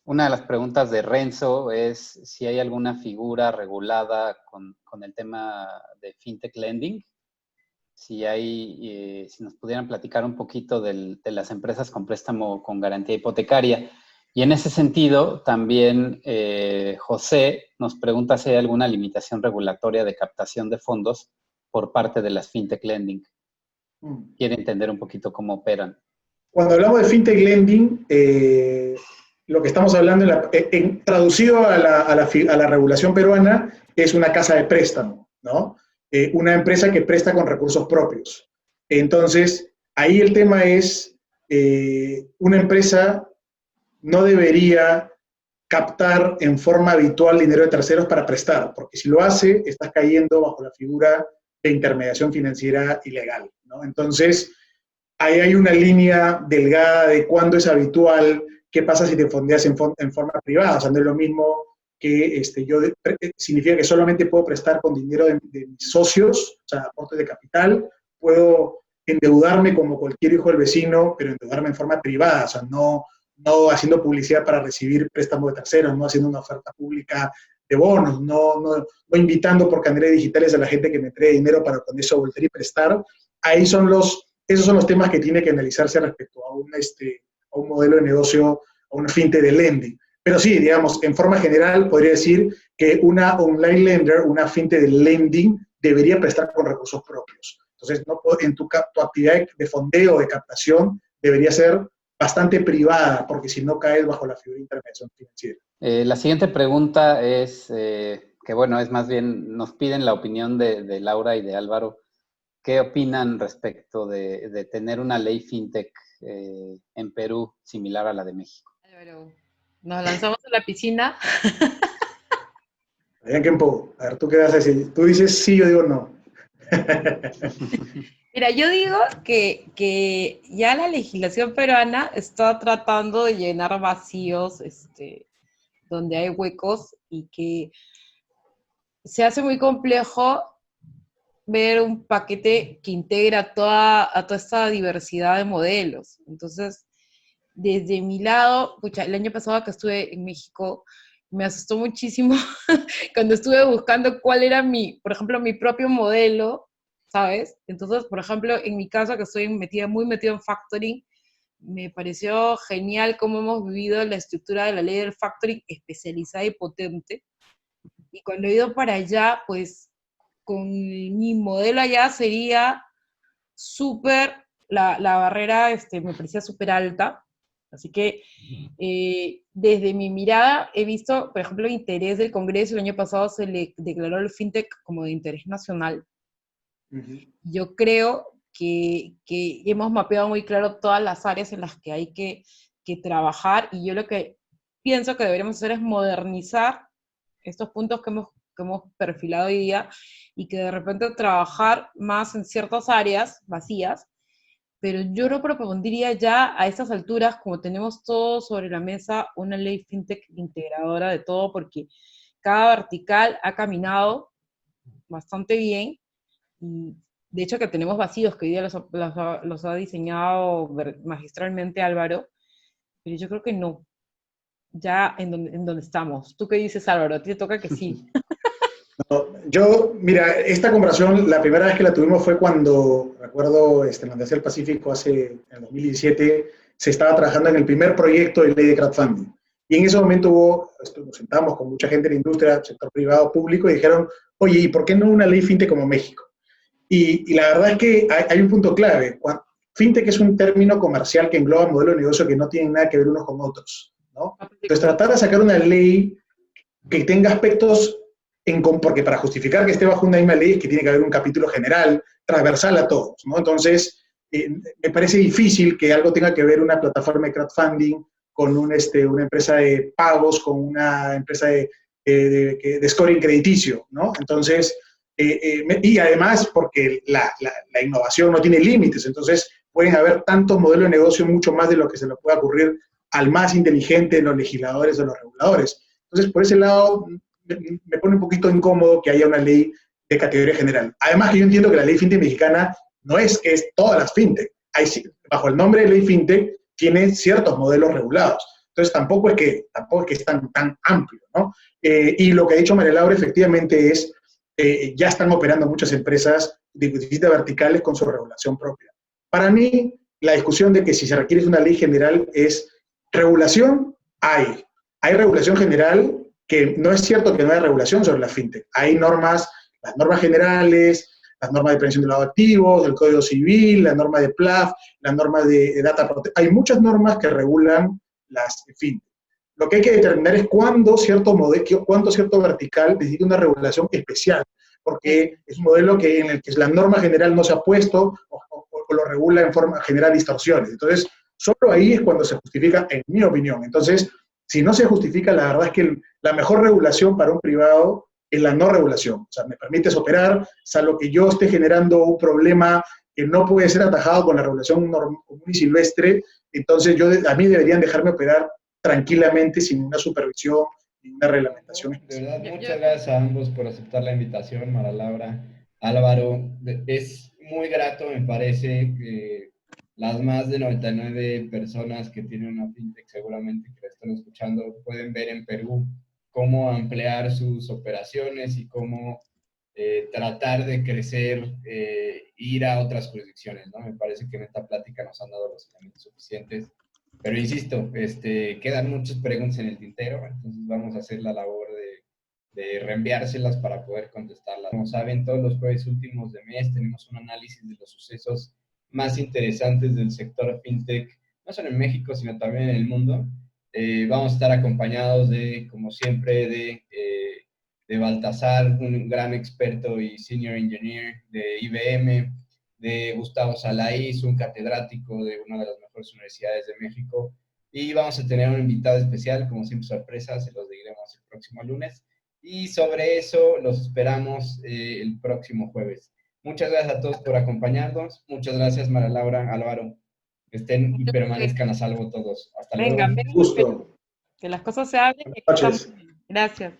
Una de las preguntas de Renzo es si hay alguna figura regulada con el tema de fintech lending. Si nos pudieran platicar un poquito de las empresas con préstamo con garantía hipotecaria. Y en ese sentido, también José nos pregunta si hay alguna limitación regulatoria de captación de fondos por parte de las fintech lending. Quiere entender un poquito cómo operan. Cuando hablamos de fintech lending, lo que estamos hablando, traducido a la regulación peruana, es una casa de préstamo, ¿no? Una empresa que presta con recursos propios. Entonces, ahí el tema es, una empresa no debería captar en forma habitual dinero de terceros para prestar, porque si lo hace, estás cayendo bajo la figura de intermediación financiera ilegal, ¿no? Entonces, ahí hay una línea delgada de cuándo es habitual, qué pasa si te fondeas en forma privada. O sea, no es lo mismo que significa que solamente puedo prestar con dinero de mis socios, o sea, aportes de capital, puedo endeudarme como cualquier hijo del vecino, pero endeudarme en forma privada, o sea, no haciendo publicidad para recibir préstamos de terceros, no haciendo una oferta pública de bonos, no invitando por canales digitales a la gente que me entregue dinero para con eso volver y prestar. Esos son los temas que tiene que analizarse respecto a un modelo de negocio, a una fintech de lending. Pero sí, digamos, en forma general podría decir que una online lender, una fintech de lending, debería prestar con recursos propios. Entonces, en tu actividad de fondeo, de captación, debería ser bastante privada, porque si no caes bajo la figura de intermediación financiera. La siguiente pregunta es, que bueno, es más bien, nos piden la opinión de Laura y de Álvaro. ¿Qué opinan respecto de tener una ley fintech en Perú similar a la de México? Álvaro, nos lanzamos a la piscina. Adrián Kempo, a ver, ¿tú qué vas a decir? Tú dices sí, yo digo no. Mira, yo digo que ya la legislación peruana está tratando de llenar vacíos donde hay huecos y que se hace muy complejo ver un paquete que integra a toda esta diversidad de modelos. Entonces, desde mi lado, pucha, el año pasado que estuve en México, me asustó muchísimo cuando estuve buscando cuál era por ejemplo, mi propio modelo, ¿sabes? Entonces, por ejemplo, en mi caso, que estoy muy metida en factoring, me pareció genial cómo hemos vivido la estructura de la ley del factoring especializada y potente. Y cuando he ido para allá, pues con mi modelo allá sería súper, la barrera me parecía súper alta. Así que desde mi mirada he visto, por ejemplo, el interés del Congreso. El año pasado se le declaró el fintech como de interés nacional. Yo creo que hemos mapeado muy claro todas las áreas en las que hay que trabajar, y yo lo que pienso que deberíamos hacer es modernizar estos puntos que hemos perfilado hoy día, y que de repente trabajar más en ciertas áreas vacías. Pero yo no propondría ya a estas alturas, como tenemos todo sobre la mesa, una ley fintech integradora de todo, porque cada vertical ha caminado bastante bien. Y de hecho que tenemos vacíos que hoy día los ha diseñado magistralmente Álvaro, pero yo creo que no, ya en donde estamos. ¿Tú qué dices, Álvaro? A ti te toca que sí. No, yo, mira, esta conversación, la primera vez que la tuvimos fue cuando, recuerdo, en la Universidad del Pacífico, en el 2017, se estaba trabajando en el primer proyecto de ley de crowdfunding. Y en ese momento nos sentamos con mucha gente de la industria, sector privado, público, y dijeron, oye, ¿y por qué no una ley fintech como México? Y la verdad es que hay un punto clave. Fintech es un término comercial que engloba modelos de negocio que no tienen nada que ver unos con otros, ¿no? Entonces, tratar de sacar una ley que tenga aspectos porque para justificar que esté bajo una misma ley es que tiene que haber un capítulo general, transversal a todos, ¿no? Entonces, me parece difícil que algo tenga que ver una plataforma de crowdfunding con una empresa de pagos, con una empresa de scoring crediticio, ¿no? Entonces, y además porque la innovación no tiene límites, entonces pueden haber tantos modelos de negocio, mucho más de lo que se le pueda ocurrir al más inteligente de los legisladores o los reguladores. Entonces, por ese lado, me pone un poquito incómodo que haya una ley de categoría general. Además que yo entiendo que la ley fintech mexicana no es que es todas las fintech. Bajo el nombre de ley fintech tiene ciertos modelos regulados. Entonces tampoco es que es tan amplio, ¿no? Y lo que ha dicho María Laura efectivamente es, ya están operando muchas empresas de distintas verticales con su regulación propia. Para mí, la discusión de que si se requiere una ley general es regulación, hay regulación general, que no es cierto que no haya regulación sobre la fintech. Hay normas, las normas generales, las normas de prevención de lavado de activos, el Código Civil, la norma de PLAF, la norma de Data Protection. Hay muchas normas que regulan las fintech. Lo que hay que determinar es cuándo cierto vertical necesita una regulación especial, porque es un modelo en el que la norma general no se ha puesto o lo regula en forma general distorsiones. Entonces, solo ahí es cuando se justifica, en mi opinión. Entonces, si no se justifica, la verdad es que la mejor regulación para un privado es la no regulación. O sea, me permites operar, salvo que yo esté generando un problema que no puede ser atajado con la regulación común y silvestre, entonces a mí deberían dejarme operar tranquilamente, sin una supervisión, sin una reglamentación. De verdad, muchas gracias a ambos por aceptar la invitación, Mara Laura, Álvaro. Es muy grato, me parece, que las más de 99 personas que tienen una fintech seguramente que la están escuchando pueden ver en Perú cómo ampliar sus operaciones y cómo tratar de crecer, ir a otras jurisdicciones, ¿no? Me parece que en esta plática nos han dado los elementos suficientes. Pero insisto, quedan muchas preguntas en el tintero, entonces vamos a hacer la labor de reenviárselas para poder contestarlas. Como saben, todos los jueves últimos de mes tenemos un análisis de los sucesos más interesantes del sector fintech, no solo en México, sino también en el mundo. Vamos a estar acompañados como siempre, de Baltasar, un gran experto y senior engineer de IBM, de Gustavo Salaís, un catedrático de una de las mejores universidades de México. Y vamos a tener un invitado especial, como siempre sorpresa, se los diremos el próximo lunes. Y sobre eso los esperamos el próximo jueves. Muchas gracias a todos por acompañarnos. Muchas gracias, Mara Laura, Álvaro. Que estén y permanezcan a salvo todos. Hasta luego. Vengan, Gusto. que las cosas se hablen. Buenas noches. Gracias.